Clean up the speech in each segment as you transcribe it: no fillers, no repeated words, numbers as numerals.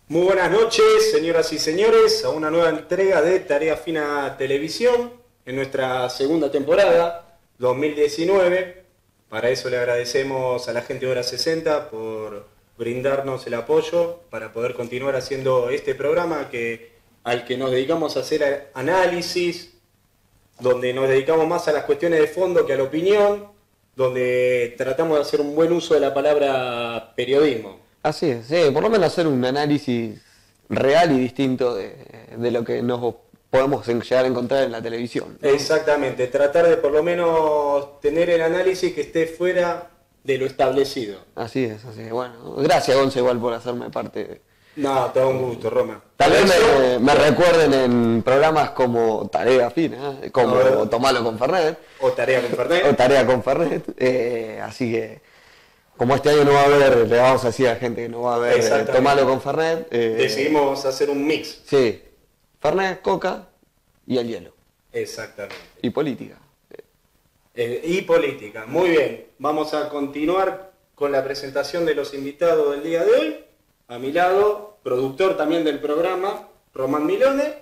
Muy buenas noches, señoras y señores, a una nueva entrega de Tarea Fina Televisión en nuestra segunda temporada, 2019. Para eso le agradecemos a la gente de Hora 60 por brindarnos el apoyo para poder continuar haciendo este programa al que nos dedicamos a hacer análisis, donde nos dedicamos más a las cuestiones de fondo que a la opinión, donde tratamos de hacer un buen uso de la palabra periodismo. Así es, sí, por lo menos hacer un análisis real y distinto de lo que nos podemos llegar a encontrar en la televisión, ¿no? Exactamente, tratar de por lo menos tener el análisis que esté fuera de lo establecido. Así es. Bueno, gracias Gonza igual por hacerme parte. No, todo un gusto, Roma. Tal vez me recuerden en programas como Tarea Fina, como Tomalo con Fernet. O Tarea con Fernet. O Tarea con Fernet, así que... Como este año no va a haber, le vamos a decir a la gente que no va a haber Tomalo con Fernet. Decidimos hacer un mix. Sí, Fernet, Coca y el hielo. Exactamente. Y política. Y política, muy bien. Vamos a continuar con la presentación de los invitados del día de hoy. A mi lado, productor también del programa, Román Milone.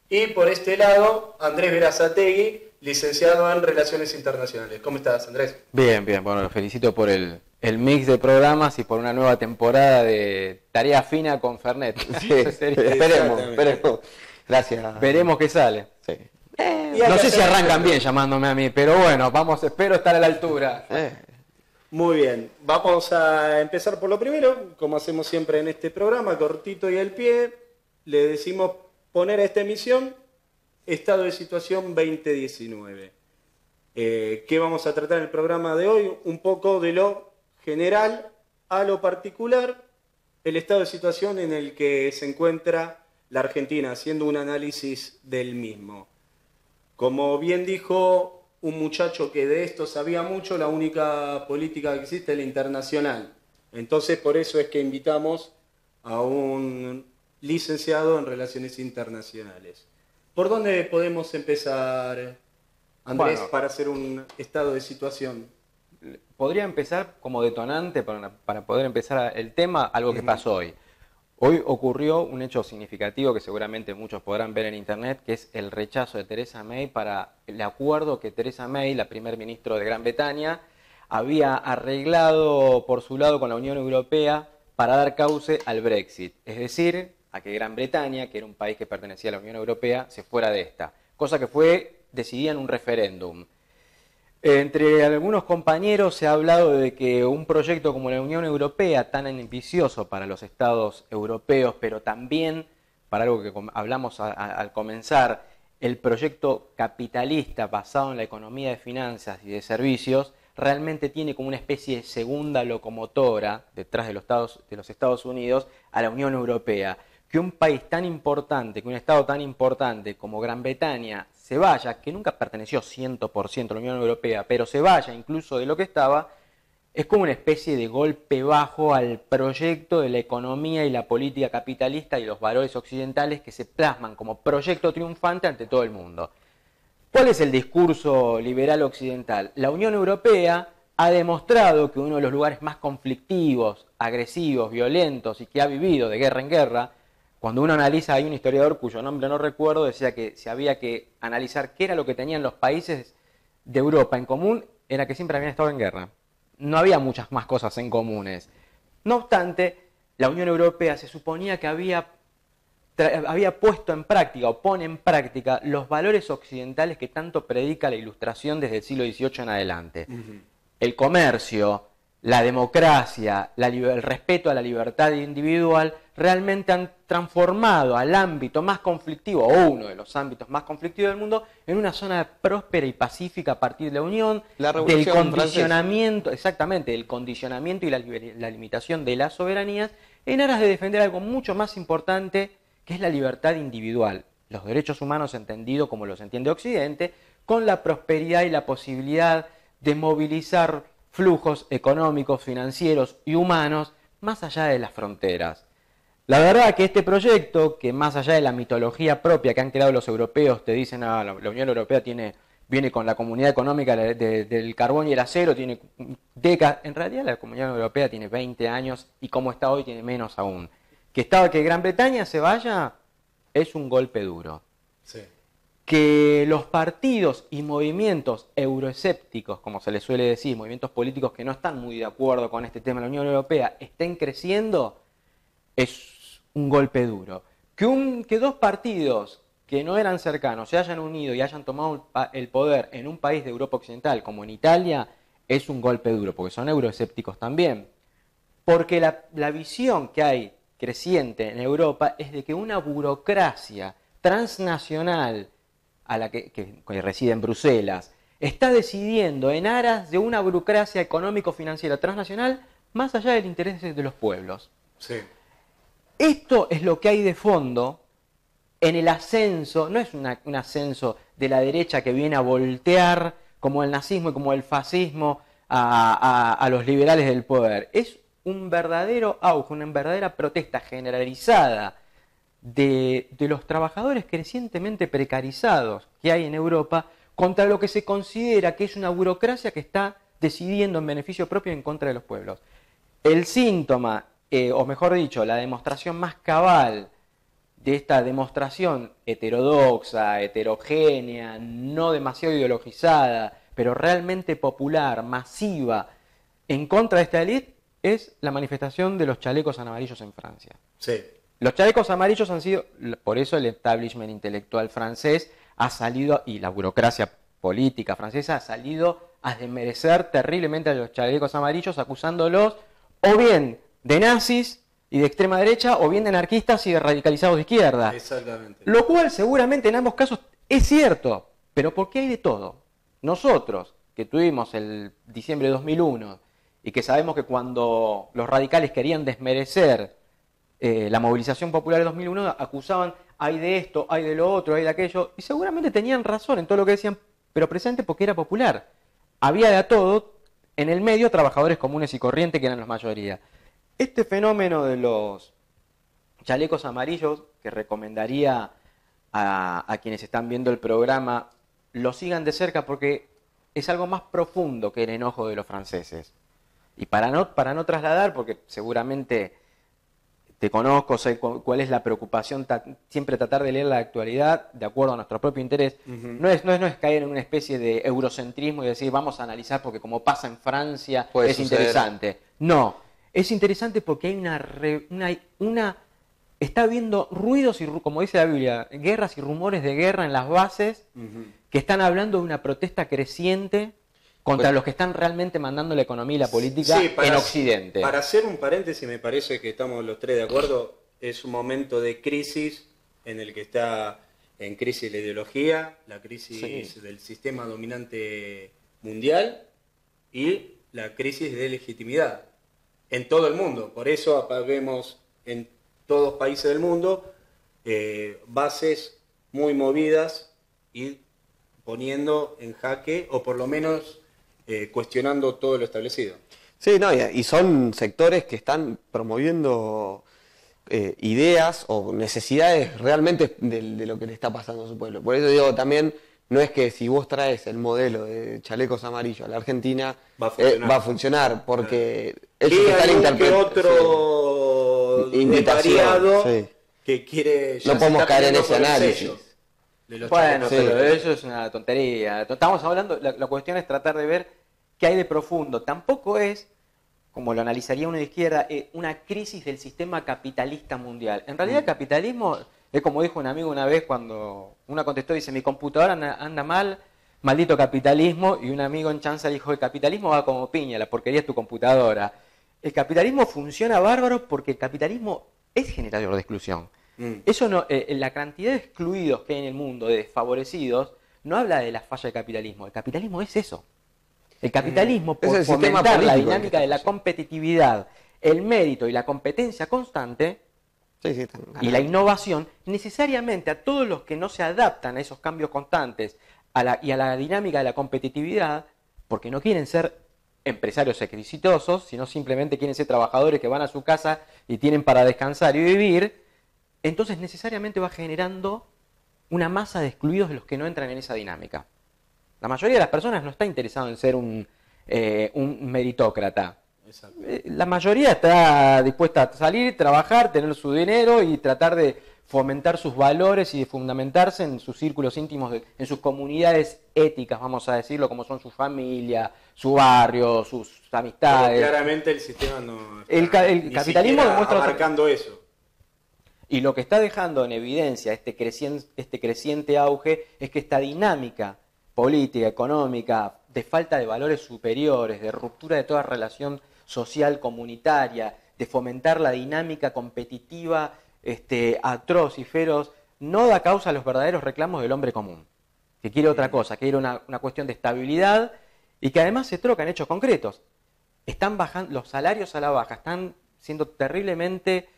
Y por este lado, Andrés Berazategui, licenciado en Relaciones Internacionales. ¿Cómo estás, Andrés? Bien. Bueno, lo felicito por el mix de programas y por una nueva temporada de Tarea Fina con Fernet. Sí, esperemos. Gracias. Veremos qué sale. Sí. No sé si arrancan bien llamándome a mí, pero bueno, espero estar a la altura. Muy bien, vamos a empezar por lo primero, como hacemos siempre en este programa, cortito y al pie. Le decimos poner a esta emisión Estado de Situación 2019. ¿Qué vamos a tratar en el programa de hoy? Un poco de lo general a lo particular, el estado de situación en el que se encuentra la Argentina, haciendo un análisis del mismo. Como bien dijo un muchacho que de esto sabía mucho, la única política que existe es la internacional. Entonces, por eso es que invitamos a un licenciado en Relaciones Internacionales. ¿Por dónde podemos empezar, Andrés, para hacer un estado de situación? Podría empezar como detonante para poder empezar el tema, algo que pasó hoy. Hoy ocurrió un hecho significativo que seguramente muchos podrán ver en internet, que es el rechazo de Theresa May para el acuerdo que Theresa May, la primer ministra de Gran Bretaña, había arreglado por su lado con la Unión Europea para dar cauce al Brexit. Es decir, a que Gran Bretaña, que era un país que pertenecía a la Unión Europea, se fuera de esta. Cosa que fue decidida en un referéndum. Entre algunos compañeros se ha hablado de que un proyecto como la Unión Europea, tan ambicioso para los estados europeos, pero también, para algo que hablamos al comenzar, el proyecto capitalista basado en la economía de finanzas y de servicios, realmente tiene como una especie de segunda locomotora detrás de los Estados Unidos a la Unión Europea. Que un país tan importante, que un estado tan importante como Gran Bretaña se vaya, que nunca perteneció 100% a la Unión Europea, pero se vaya incluso de lo que estaba, es como una especie de golpe bajo al proyecto de la economía y la política capitalista y los valores occidentales que se plasman como proyecto triunfante ante todo el mundo. ¿Cuál es el discurso liberal occidental? La Unión Europea ha demostrado que uno de los lugares más conflictivos, agresivos, violentos y que ha vivido de guerra en guerra. Cuando uno analiza, hay un historiador cuyo nombre no recuerdo, decía que si había que analizar qué era lo que tenían los países de Europa en común, era que siempre habían estado en guerra. No había muchas más cosas en comunes. No obstante, la Unión Europea se suponía que había puesto en práctica o pone en práctica los valores occidentales que tanto predica la Ilustración desde el siglo XVIII en adelante. El comercio, la democracia, el respeto a la libertad individual, realmente han transformado al ámbito más conflictivo, o uno de los ámbitos más conflictivos del mundo, en una zona próspera y pacífica a partir de la unión, del condicionamiento, exactamente, del condicionamiento y la limitación de las soberanías, en aras de defender algo mucho más importante, que es la libertad individual, los derechos humanos entendidos como los entiende Occidente, con la prosperidad y la posibilidad de movilizar flujos económicos, financieros y humanos más allá de las fronteras. La verdad que este proyecto, que más allá de la mitología propia que han creado los europeos, te dicen, la Unión Europea viene con la Comunidad Económica del Carbón y el Acero, tiene décadas. En realidad la Comunidad Europea tiene 20 años y como está hoy tiene menos aún. Que Gran Bretaña se vaya es un golpe duro. Sí. Que los partidos y movimientos euroescépticos, como se les suele decir, movimientos políticos que no están muy de acuerdo con este tema de la Unión Europea, estén creciendo, es un golpe duro. Que dos partidos que no eran cercanos se hayan unido y hayan tomado el poder en un país de Europa Occidental, como en Italia, es un golpe duro, porque son euroescépticos también. Porque la visión que hay creciente en Europa es de que una burocracia transnacional a la que reside en Bruselas está decidiendo en aras de una burocracia económico-financiera transnacional más allá del interés de los pueblos. Sí. Esto es lo que hay de fondo en el ascenso, no es un ascenso de la derecha que viene a voltear como el nazismo y como el fascismo a los liberales del poder. Es un verdadero auge, una verdadera protesta generalizada de los trabajadores crecientemente precarizados que hay en Europa contra lo que se considera que es una burocracia que está decidiendo en beneficio propio en contra de los pueblos. El síntoma, o mejor dicho, la demostración más cabal de esta demostración heterodoxa, heterogénea, no demasiado ideologizada, pero realmente popular, masiva, en contra de esta élite, es la manifestación de los chalecos amarillos en Francia. Sí. Los chalecos amarillos han sido, por eso el establishment intelectual francés ha salido, y la burocracia política francesa ha salido a desmerecer terriblemente a los chalecos amarillos, acusándolos o bien de nazis y de extrema derecha, o bien de anarquistas y de radicalizados de izquierda. Exactamente. Lo cual seguramente en ambos casos es cierto, pero ¿por qué hay de todo? Nosotros, que tuvimos el diciembre de 2001, y que sabemos que cuando los radicales querían desmerecer la movilización popular de 2001, acusaban, hay de esto, hay de lo otro, hay de aquello, y seguramente tenían razón en todo lo que decían, pero presente porque era popular. Había de a todo, en el medio, trabajadores comunes y corrientes que eran la mayoría. Este fenómeno de los chalecos amarillos, que recomendaría a quienes están viendo el programa, lo sigan de cerca porque es algo más profundo que el enojo de los franceses. Y para no trasladar, porque seguramente te conozco, sé cuál es la preocupación, siempre tratar de leer la actualidad de acuerdo a nuestro propio interés. No es caer en una especie de eurocentrismo y decir vamos a analizar porque como pasa en Francia es interesante. No, es interesante porque hay está habiendo ruidos y, como dice la Biblia, guerras y rumores de guerra en las bases que están hablando de una protesta creciente contra los que están realmente mandando la economía y la política en Occidente. Para hacer un paréntesis, me parece que estamos los tres de acuerdo, es un momento de crisis en el que está en crisis la ideología, la crisis del sistema dominante mundial y la crisis de legitimidad en todo el mundo. Por eso vemos en todos países del mundo bases muy movidas y poniendo en jaque, o por lo menos cuestionando todo lo establecido. Sí, no, y son sectores que están promoviendo ideas o necesidades realmente de lo que le está pasando a su pueblo. Por eso digo, también no es que si vos traes el modelo de chalecos amarillos a la Argentina va a funcionar, porque ellos están interpretando otro variado que quiere... No podemos caer en ese análisis. Bueno, pero eso es una tontería. Estamos hablando, la cuestión es tratar de ver qué hay de profundo. Tampoco es, como lo analizaría uno de izquierda, una crisis del sistema capitalista mundial. En realidad el capitalismo, es como dijo un amigo una vez cuando uno contestó, dice, mi computadora anda mal, maldito capitalismo, y un amigo en chanza dijo, el capitalismo va como piña, la porquería es tu computadora. El capitalismo funciona bárbaro porque el capitalismo es generador de exclusión. Eso no, la cantidad de excluidos que hay en el mundo, de desfavorecidos, no habla de la falla del capitalismo. El capitalismo es eso. El capitalismo, por fomentar la dinámica de la competitividad, el mérito y la competencia constante, y la innovación, necesariamente a todos los que no se adaptan a esos cambios constantes y a la dinámica de la competitividad, porque no quieren ser empresarios exitosos, sino simplemente quieren ser trabajadores que van a su casa y tienen para descansar y vivir, entonces necesariamente va generando una masa de excluidos de los que no entran en esa dinámica. La mayoría de las personas no está interesado en ser un meritócrata. Exacto. La mayoría está dispuesta a salir, trabajar, tener su dinero y tratar de fomentar sus valores y de fundamentarse en sus círculos íntimos, en sus comunidades éticas, vamos a decirlo, como son su familia, su barrio, sus amistades. Pero claramente el sistema no está El ni capitalismo siquiera demuestra abarcando eso. Y lo que está dejando en evidencia este creciente auge es que esta dinámica política, económica, de falta de valores superiores, de ruptura de toda relación social comunitaria, de fomentar la dinámica competitiva atroz y feroz, no da causa a los verdaderos reclamos del hombre común, que quiere otra cosa, que quiere una cuestión de estabilidad y que además se troca en hechos concretos. Están bajando, los salarios a la baja están siendo terriblemente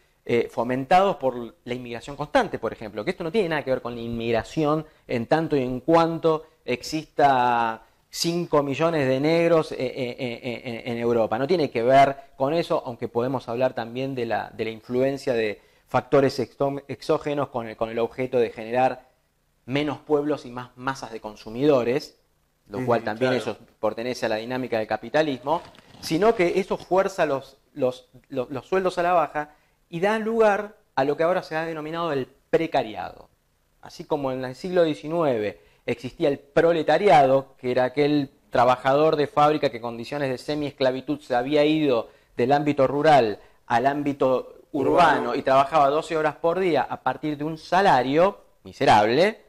fomentados por la inmigración constante, por ejemplo, que esto no tiene nada que ver con la inmigración en tanto y en cuanto exista 5 millones de negros en Europa. No tiene que ver con eso, aunque podemos hablar también de la influencia de factores exógenos con el objeto de generar menos pueblos y más masas de consumidores, lo cual también claro. eso pertenece a la dinámica del capitalismo, sino que eso fuerza los sueldos a la baja y da lugar a lo que ahora se ha denominado el precariado. Así como en el siglo XIX existía el proletariado, que era aquel trabajador de fábrica que en condiciones de semi-esclavitud se había ido del ámbito rural al ámbito urbano y trabajaba 12 horas por día a partir de un salario miserable,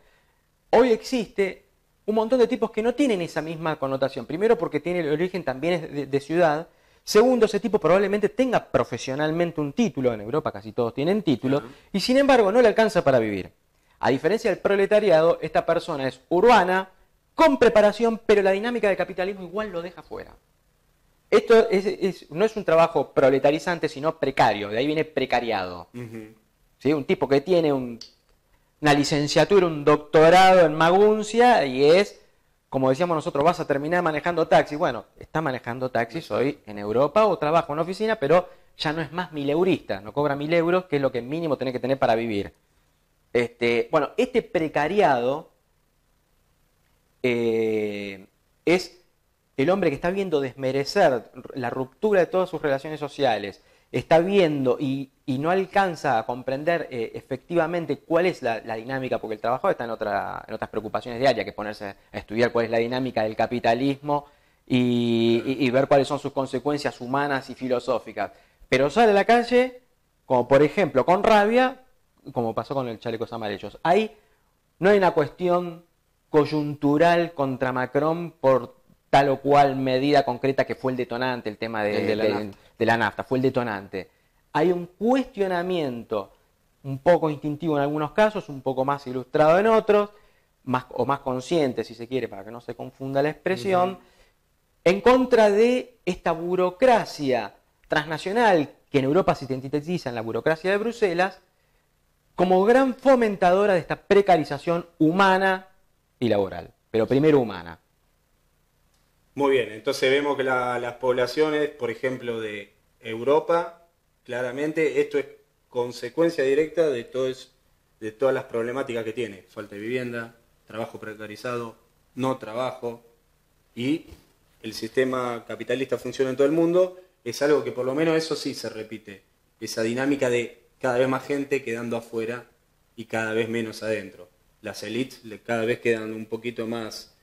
hoy existe un montón de tipos que no tienen esa misma connotación. Primero porque tiene el origen también de ciudad. Segundo, ese tipo probablemente tenga profesionalmente un título, en Europa casi todos tienen títulos, y sin embargo no le alcanza para vivir. A diferencia del proletariado, esta persona es urbana, con preparación, pero la dinámica del capitalismo igual lo deja fuera. Esto no es un trabajo proletarizante, sino precario, de ahí viene precariado. ¿Sí? Un tipo que tiene una licenciatura, un doctorado en maguncia y es, como decíamos nosotros, vas a terminar manejando taxis. Bueno, está manejando taxis hoy en Europa o trabaja en una oficina, pero ya no es más 1000 eurista, no cobra 1000 euros, que es lo que mínimo tiene que tener para vivir. Bueno, este precariado es el hombre que está viendo desmerecer la ruptura de todas sus relaciones sociales, está viendo y no alcanza a comprender efectivamente cuál es la dinámica, porque el trabajador está en otras preocupaciones diarias que ponerse a estudiar cuál es la dinámica del capitalismo y ver cuáles son sus consecuencias humanas y filosóficas. Pero sale a la calle, como por ejemplo con rabia, como pasó con el chalecos amarillos. Ahí no hay una cuestión coyuntural contra Macron por tal o cual medida concreta que fue el detonante, el tema de la nafta, fue el detonante. Hay un cuestionamiento un poco instintivo en algunos casos, un poco más ilustrado en otros, más consciente, si se quiere, para que no se confunda la expresión, en contra de esta burocracia transnacional que en Europa se sintetiza en la burocracia de Bruselas, como gran fomentadora de esta precarización humana y laboral, pero primero humana. Muy bien, entonces vemos que las poblaciones, por ejemplo, de Europa, claramente esto es consecuencia directa de todas las problemáticas que tiene. Falta de vivienda, trabajo precarizado, no trabajo, y el sistema capitalista funciona en todo el mundo. Es algo que por lo menos eso sí se repite, esa dinámica de cada vez más gente quedando afuera y cada vez menos adentro. Las élites cada vez quedan un poquito más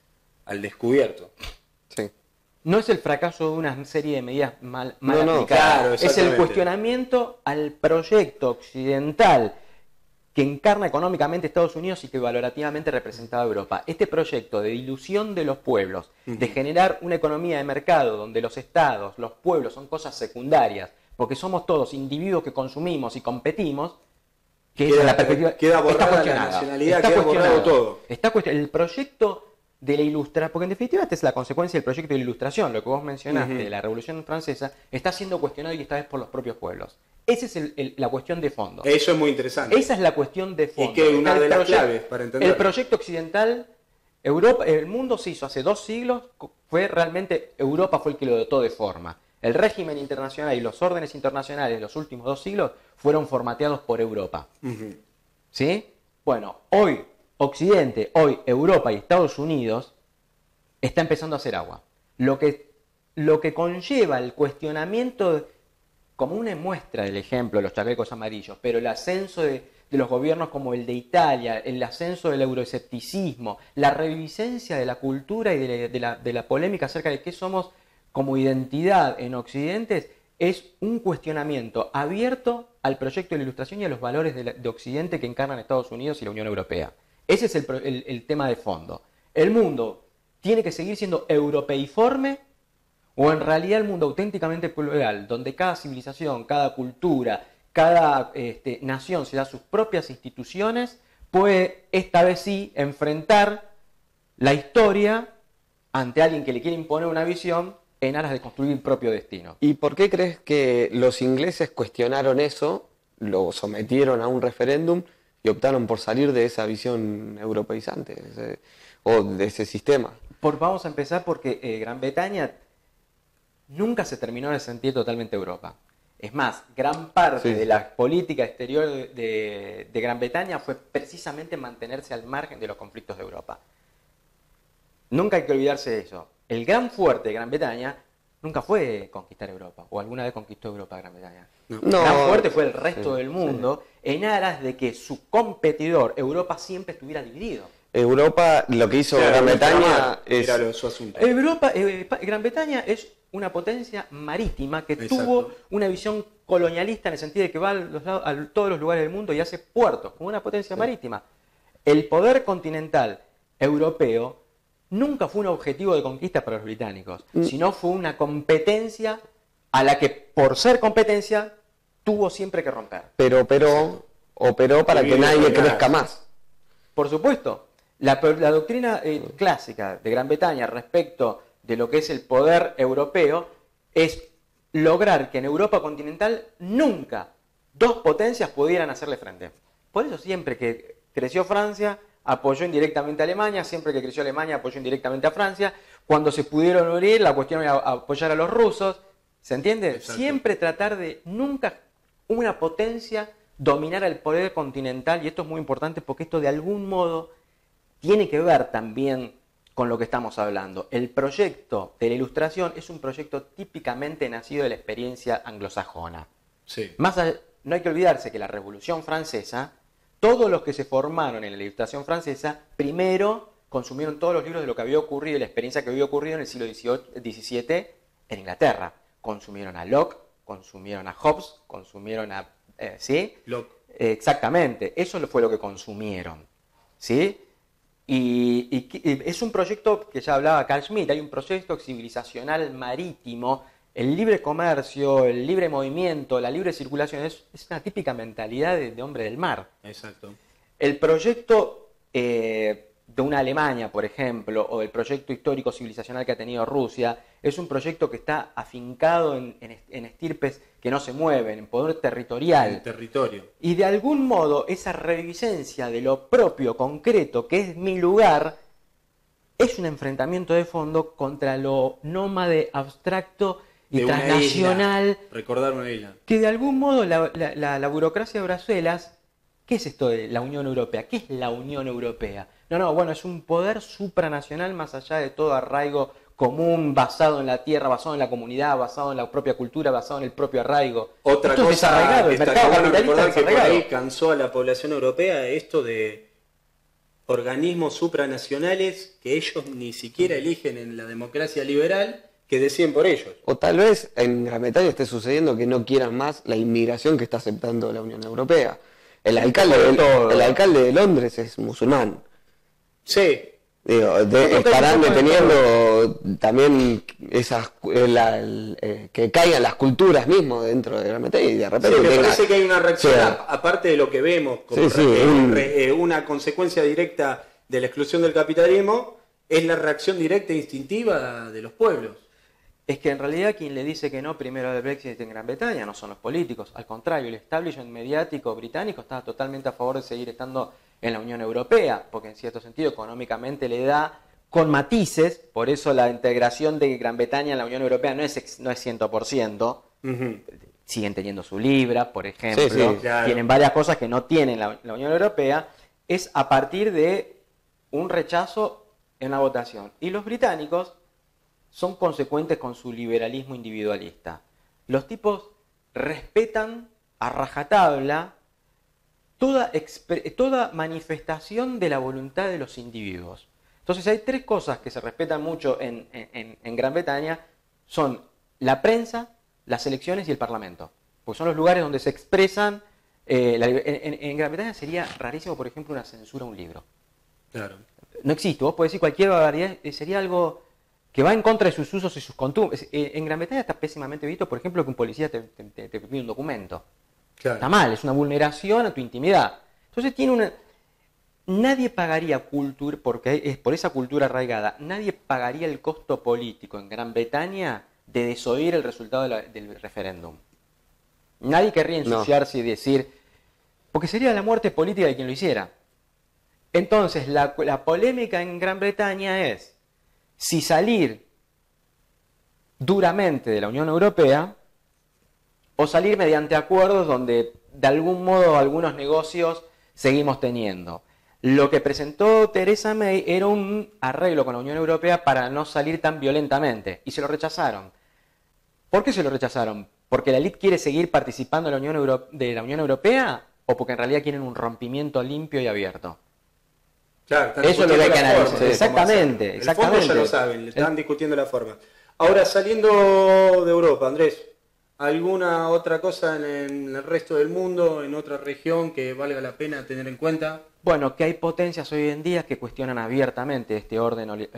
al descubierto. Sí. No es el fracaso de una serie de medidas mal No, aplicadas, claro, es el exactamente. cuestionamiento al proyecto occidental que encarna económicamente Estados Unidos y que valorativamente representaba Europa. Este proyecto de dilución de los pueblos, de generar una economía de mercado donde los estados, los pueblos son cosas secundarias, porque somos todos individuos que consumimos y competimos, que Queda- es la perspectiva, queda borrada está la cuestionada, nacionalidad, está queda borrado cuestionado. todo. El proyecto de la ilustración, porque en definitiva esta es la consecuencia del proyecto de la ilustración, lo que vos mencionaste, de la Revolución Francesa, está siendo cuestionado y esta vez por los propios pueblos. Esa es la cuestión de fondo. Eso es muy interesante. Esa es la cuestión de fondo. Y que una El de las proyecto- claves para entender. El proyecto occidental, Europa, el mundo se hizo hace 2 siglos, fue realmente, Europa fue el que lo dotó de forma. El régimen internacional y los órdenes internacionales de los últimos 2 siglos fueron formateados por Europa. ¿Sí? Bueno, hoy Occidente, hoy Europa y Estados Unidos está empezando a hacer agua. Lo que lo que conlleva el cuestionamiento, como una muestra del ejemplo, los chalecos amarillos, pero el ascenso de los gobiernos como el de Italia, el ascenso del euroescepticismo, la reviviscencia de la cultura y de la polémica acerca de qué somos como identidad en Occidente, es un cuestionamiento abierto al proyecto de la Ilustración y a los valores de Occidente que encarnan Estados Unidos y la Unión Europea. Ese es el tema de fondo. ¿El mundo tiene que seguir siendo europeiforme o en realidad el mundo auténticamente plural, donde cada civilización, cada cultura, cada nación se da sus propias instituciones, puede esta vez sí enfrentar la historia ante alguien que le quiere imponer una visión en aras de construir el propio destino? ¿Y por qué crees que los ingleses cuestionaron eso, lo sometieron a un referéndum y optaron por salir de esa visión europeizante o de ese sistema? Vamos a empezar porque Gran Bretaña nunca se terminó de sentir totalmente Europa. Es más, gran parte de la política exterior de Gran Bretaña fue precisamente mantenerse al margen de los conflictos de Europa. Nunca hay que olvidarse de eso. El gran fuerte de Gran Bretaña nunca fue conquistar Europa, o alguna vez conquistó Europa Gran Bretaña. No. El gran fuerte fue el resto del mundo, en aras de que su competidor, Europa, siempre estuviera dividido. Europa, lo que hizo Gran Bretaña era su asunto. Gran Bretaña es una potencia marítima que Exacto. tuvo una visión colonialista en el sentido de que va a todos los lugares del mundo y hace puertos, como una potencia marítima. El poder continental europeo nunca fue un objetivo de conquista para los británicos, sino fue una competencia a la que, por ser competencia, tuvo siempre que romper. Pero operó para que nadie crezca más. Por supuesto, la doctrina clásica de Gran Bretaña respecto de lo que es el poder europeo es lograr que en Europa continental nunca dos potencias pudieran hacerle frente. Por eso siempre que creció Francia, apoyó indirectamente a Alemania, siempre que creció Alemania apoyó indirectamente a Francia, cuando se pudieron unir la cuestión era apoyar a los rusos, ¿se entiende? Exacto. Siempre tratar de nunca una potencia dominar el poder continental, y esto es muy importante porque esto de algún modo tiene que ver también con lo que estamos hablando. El proyecto de la Ilustración es un proyecto típicamente nacido de la experiencia anglosajona. Sí. No hay que olvidarse que la Revolución Francesa, todos los que se formaron en la Ilustración francesa, primero consumieron todos los libros de lo que había ocurrido y la experiencia que había ocurrido en el siglo XVII en Inglaterra. Consumieron a Locke, consumieron a Hobbes, consumieron a... ¿sí? Locke. Exactamente, eso fue lo que consumieron. ¿Sí? Y es un proyecto que ya hablaba Carl Schmitt, hay un proyecto civilizacional marítimo. El libre comercio, el libre movimiento, la libre circulación es una típica mentalidad de hombre del mar. Exacto. El proyecto de una Alemania, por ejemplo, o el proyecto histórico civilizacional que ha tenido Rusia, es un proyecto que está afincado en estirpes que no se mueven, en poder territorial. El territorio. Y de algún modo esa reviviscencia de lo propio, concreto, que es mi lugar, es un enfrentamiento de fondo contra lo nómade, abstracto y De una transnacional. isla. Recordar una isla. Que de algún modo la burocracia de Bruselas, ¿qué es esto de la Unión Europea? ¿Qué es la Unión Europea? Bueno, es un poder supranacional más allá de todo arraigo común, basado en la tierra, basado en la comunidad, basado en la propia cultura, basado en el propio arraigo. Otra esto es cosa desarraigado, el que está mercado bueno capitalista recordar es que por desarraigado. ahí cansó a la población europea esto de organismos supranacionales que ellos ni siquiera eligen en la democracia liberal, que deciden por ellos. O tal vez en Gran Bretaña esté sucediendo que no quieran más la inmigración que está aceptando la Unión Europea. El alcalde de Londres es musulmán. Sí. Digo, estarán deteniendo también esas que caigan las culturas mismo dentro de Gran Bretaña y de repente Sí, me parece que hay una reacción, o sea, aparte de lo que vemos, como una consecuencia directa de la exclusión del capitalismo, es la reacción directa e instintiva de los pueblos. Es que en realidad quien le dice que no primero al Brexit en Gran Bretaña no son los políticos. Al contrario, el establishment mediático británico está totalmente a favor de seguir estando en la Unión Europea, porque en cierto sentido económicamente le da con matices, por eso la integración de Gran Bretaña en la Unión Europea no es 100%, siguen teniendo su libra, por ejemplo, Sí, claro. Tienen varias cosas que no tienen la Unión Europea, es a partir de un rechazo en la votación. Y los británicos son consecuentes con su liberalismo individualista. Los tipos respetan a rajatabla toda manifestación de la voluntad de los individuos. Entonces hay tres cosas que se respetan mucho en Gran Bretaña, son la prensa, las elecciones y el parlamento, porque son los lugares donde se expresan. En Gran Bretaña sería rarísimo, por ejemplo, una censura a un libro. Claro. No existe, vos podés decir cualquier barbaridad, sería algo que va en contra de sus usos y sus costumbres. En Gran Bretaña está pésimamente visto, por ejemplo, que un policía te pide un documento. Claro. Está mal, es una vulneración a tu intimidad. Entonces nadie pagaría cultura, porque es por esa cultura arraigada, nadie pagaría el costo político en Gran Bretaña de desoír el resultado del referéndum. Nadie querría ensuciarse y decir, porque sería la muerte política de quien lo hiciera. Entonces, la polémica en Gran Bretaña es si salir duramente de la Unión Europea o salir mediante acuerdos donde de algún modo algunos negocios seguimos teniendo. Lo que presentó Theresa May era un arreglo con la Unión Europea para no salir tan violentamente, y se lo rechazaron. ¿Por qué se lo rechazaron? ¿Porque la élite quiere seguir participando de la Unión Europea o porque en realidad quieren un rompimiento limpio y abierto? Claro, eso es lo que hay que analizar. Exactamente. El fondo ya lo saben, están discutiendo la forma. Ahora, saliendo de Europa, Andrés, ¿alguna otra cosa en el resto del mundo, en otra región que valga la pena tener en cuenta? Bueno, que hay potencias hoy en día que cuestionan abiertamente este orden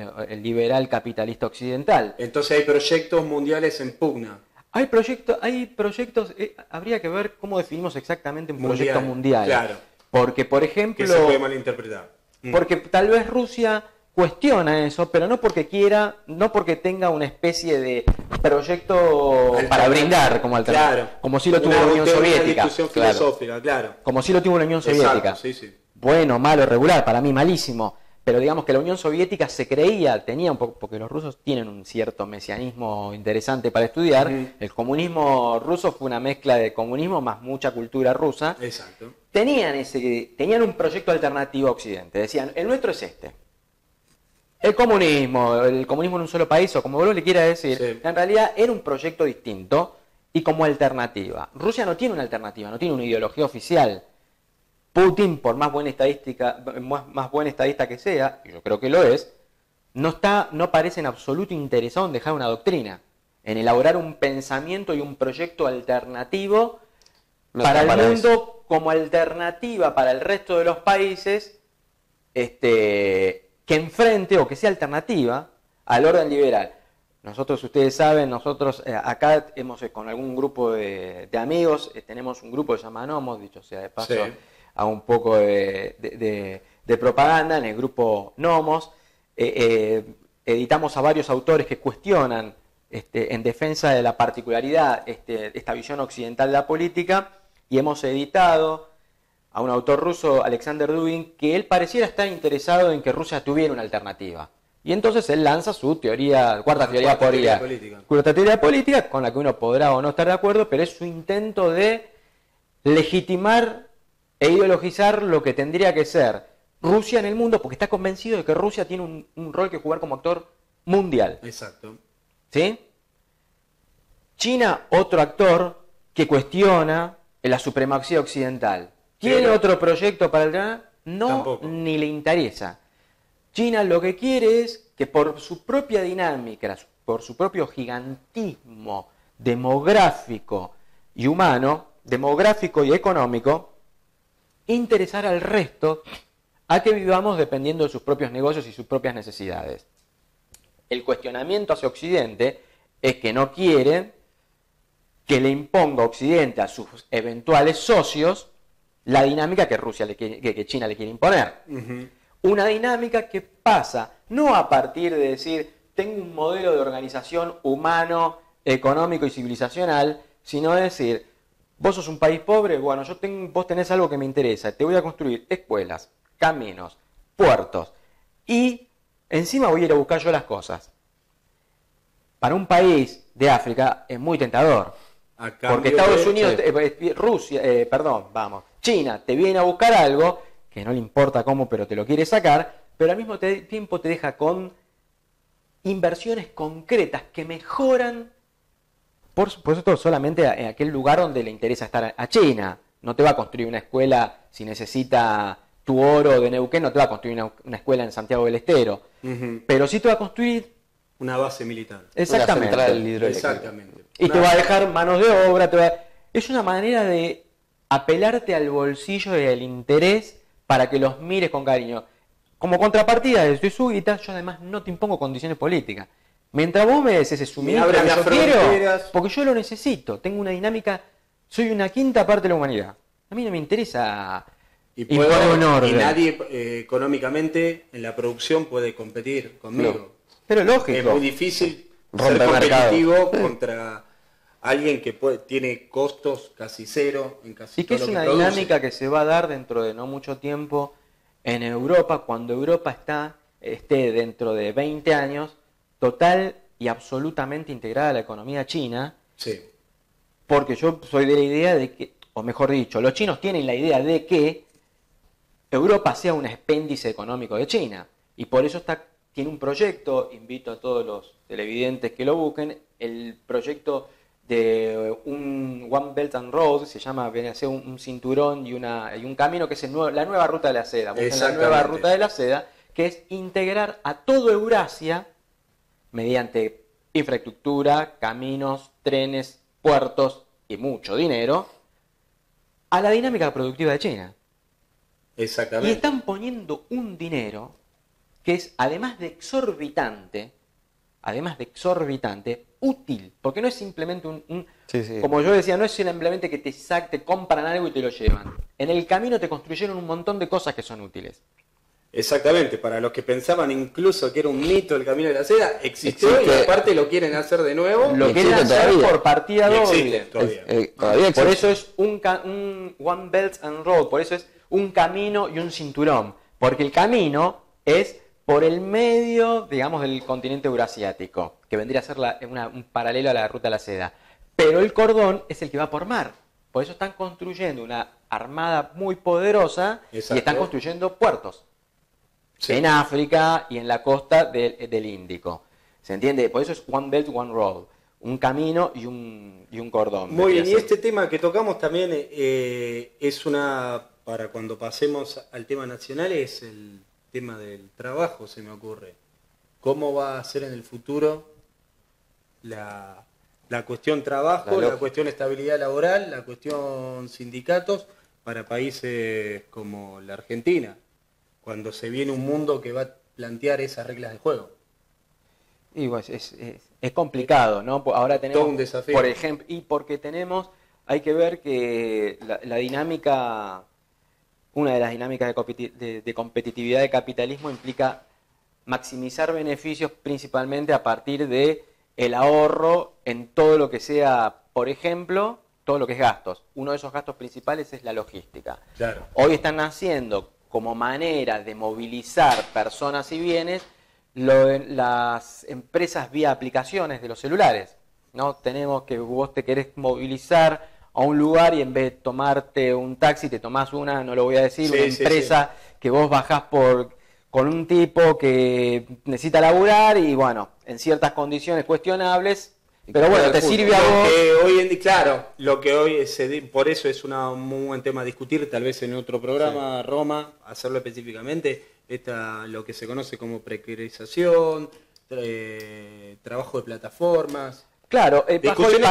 liberal capitalista occidental. Entonces hay proyectos mundiales en pugna. Hay proyectos, habría que ver cómo definimos exactamente un proyecto mundial. Claro. Porque, por ejemplo... Que se puede malinterpretar. Porque tal vez Rusia cuestiona eso, pero no porque quiera, no porque tenga una especie de proyecto para brindar como alternativa. Claro. Como si lo tuvo la Unión Soviética. Una discusión filosófica, claro. Como si lo tuvo la Unión Soviética. Exacto, sí. Bueno, malo, regular, para mí malísimo. Pero digamos que la Unión Soviética se creía, tenía un poco, porque los rusos tienen un cierto mesianismo interesante para estudiar. El comunismo ruso fue una mezcla de comunismo más mucha cultura rusa. Exacto. Tenían un proyecto alternativo a Occidente. Decían, el nuestro es este. El comunismo en un solo país, o como vos le quieras decir, sí, en realidad era un proyecto distinto y como alternativa. Rusia no tiene una alternativa, no tiene una ideología oficial. Putin, por más buen estadista que sea, y yo creo que lo es, no parece en absoluto interesado en dejar una doctrina, en elaborar un pensamiento y un proyecto alternativo para el mundo como alternativa para el resto de los países, que enfrente o que sea alternativa al orden liberal. Nosotros, ustedes saben, acá con algún grupo de amigos, tenemos un grupo que se llama Nomos, dicho sea de paso, sí, a un poco de propaganda en el grupo Nomos. Editamos a varios autores que cuestionan en defensa de la particularidad, esta visión occidental de la política, y hemos editado a un autor ruso, Alexander Dugin, que él pareciera estar interesado en que Rusia tuviera una alternativa. Y entonces él lanza su cuarta teoría política, con la que uno podrá o no estar de acuerdo, pero es su intento de legitimar e ideologizar lo que tendría que ser Rusia en el mundo, porque está convencido de que Rusia tiene un rol que jugar como actor mundial. Exacto. ¿Sí? China, otro actor que cuestiona la supremacía occidental. ¿Tiene otro proyecto para el Canadá? No, tampoco. Ni le interesa. China lo que quiere es que por su propia dinámica, por su propio gigantismo demográfico y humano, demográfico y económico, interesar al resto a que vivamos dependiendo de sus propios negocios y sus propias necesidades. El cuestionamiento hacia Occidente es que no quiere que le imponga a Occidente a sus eventuales socios la dinámica que China le quiere imponer. Uh-huh. Una dinámica que pasa no a partir de decir tengo un modelo de organización humano, económico y civilizacional, sino de decir vos sos un país pobre, bueno, vos tenés algo que me interesa, te voy a construir escuelas, caminos, puertos y encima voy a ir a buscar yo las cosas. Para un país de África es muy tentador. Porque Estados Unidos, China te viene a buscar algo que no le importa cómo, pero te lo quiere sacar, pero al mismo tiempo te deja con inversiones concretas que mejoran, por supuesto, solamente en aquel lugar donde le interesa estar a China. No te va a construir una escuela si necesita tu oro de Neuquén, no te va a construir una escuela en Santiago del Estero. Pero sí te va a construir una base militar. Exactamente. Una central hidroeléctrica. Exactamente. Y te va a dejar manos de obra. Es una manera de apelarte al bolsillo y al interés para que los mires con cariño. Como contrapartida de su guita, yo además no te impongo condiciones políticas. Mientras vos me des ese suministro que yo quiero, porque yo lo necesito, tengo una dinámica, soy una quinta parte de la humanidad. A mí no me interesa imponer un orden. Y nadie económicamente en la producción puede competir conmigo. No. Pero lógico. Es muy difícil Rompe ser competitivo mercado. contra alguien que tiene costos casi cero en casi Y que todo es lo una produce. dinámica que se va a dar dentro de no mucho tiempo en Europa, cuando Europa esté dentro de 20 años total y absolutamente integrada a la economía china, Sí. porque yo soy de la idea de que, o mejor dicho, los chinos tienen la idea de que Europa sea un apéndice económico de China, y por eso tiene un proyecto, invito a todos los televidentes que lo busquen, el proyecto de un One Belt and Road, viene a ser un cinturón y un camino que es la nueva ruta de la seda. Busquen la nueva ruta de la seda, que es integrar a todo Eurasia mediante infraestructura, caminos, trenes, puertos y mucho dinero a la dinámica productiva de China. Exactamente. Y están poniendo un dinero que es, además de exorbitante, útil, porque no es simplemente Sí. como yo decía, no es simplemente que te compran algo y te lo llevan. En el camino te construyeron un montón de cosas que son útiles. Exactamente, para los que pensaban incluso que era un mito el Camino de la Seda, existió y aparte lo quieren hacer de nuevo. Lo quieren existe hacer todavía. por partida Y doble. existe todavía. Todavía Por existe. eso es un One Belt and Road, por eso es un camino y un cinturón, porque el camino es por el medio, digamos, del continente eurasiático, que vendría a ser un paralelo a la ruta de la seda. Pero el cordón es el que va por mar. Por eso están construyendo una armada muy poderosa. Exacto. Y están construyendo puertos. Sí. En África y en la costa del Índico. ¿Se entiende? Por eso es One Belt, One Road. Un camino y un cordón. Muy bien, y Vendría a ser. este tema que tocamos también es para cuando pasemos al tema nacional, es el tema del trabajo, se me ocurre. ¿Cómo va a ser en el futuro la cuestión trabajo, la cuestión estabilidad laboral, la cuestión sindicatos para países como la Argentina, cuando se viene un mundo que va a plantear esas reglas de juego? Y pues es complicado, ¿no? Ahora tenemos, Todo un desafío. por ejemplo, y porque hay que ver que la dinámica, una de las dinámicas de competitividad de capitalismo implica maximizar beneficios principalmente a partir de el ahorro en todo lo que sea, por ejemplo, todo lo que es gastos. Uno de esos gastos principales es la logística. Claro. Hoy están haciendo como manera de movilizar personas y bienes las empresas vía aplicaciones de los celulares, ¿no? Tenemos que vos te querés movilizar a un lugar y en vez de tomarte un taxi te tomás no lo voy a decir, Sí, una sí, empresa que vos bajás con un tipo que necesita laburar y bueno, en ciertas condiciones cuestionables, pero bueno, te sirve a vos. Hoy en día, claro, lo que hoy por eso es un muy buen tema a discutir, tal vez en otro programa, sí. Roma, hacerlo específicamente, lo que se conoce como precarización, trabajo de plataformas. Claro, discusiones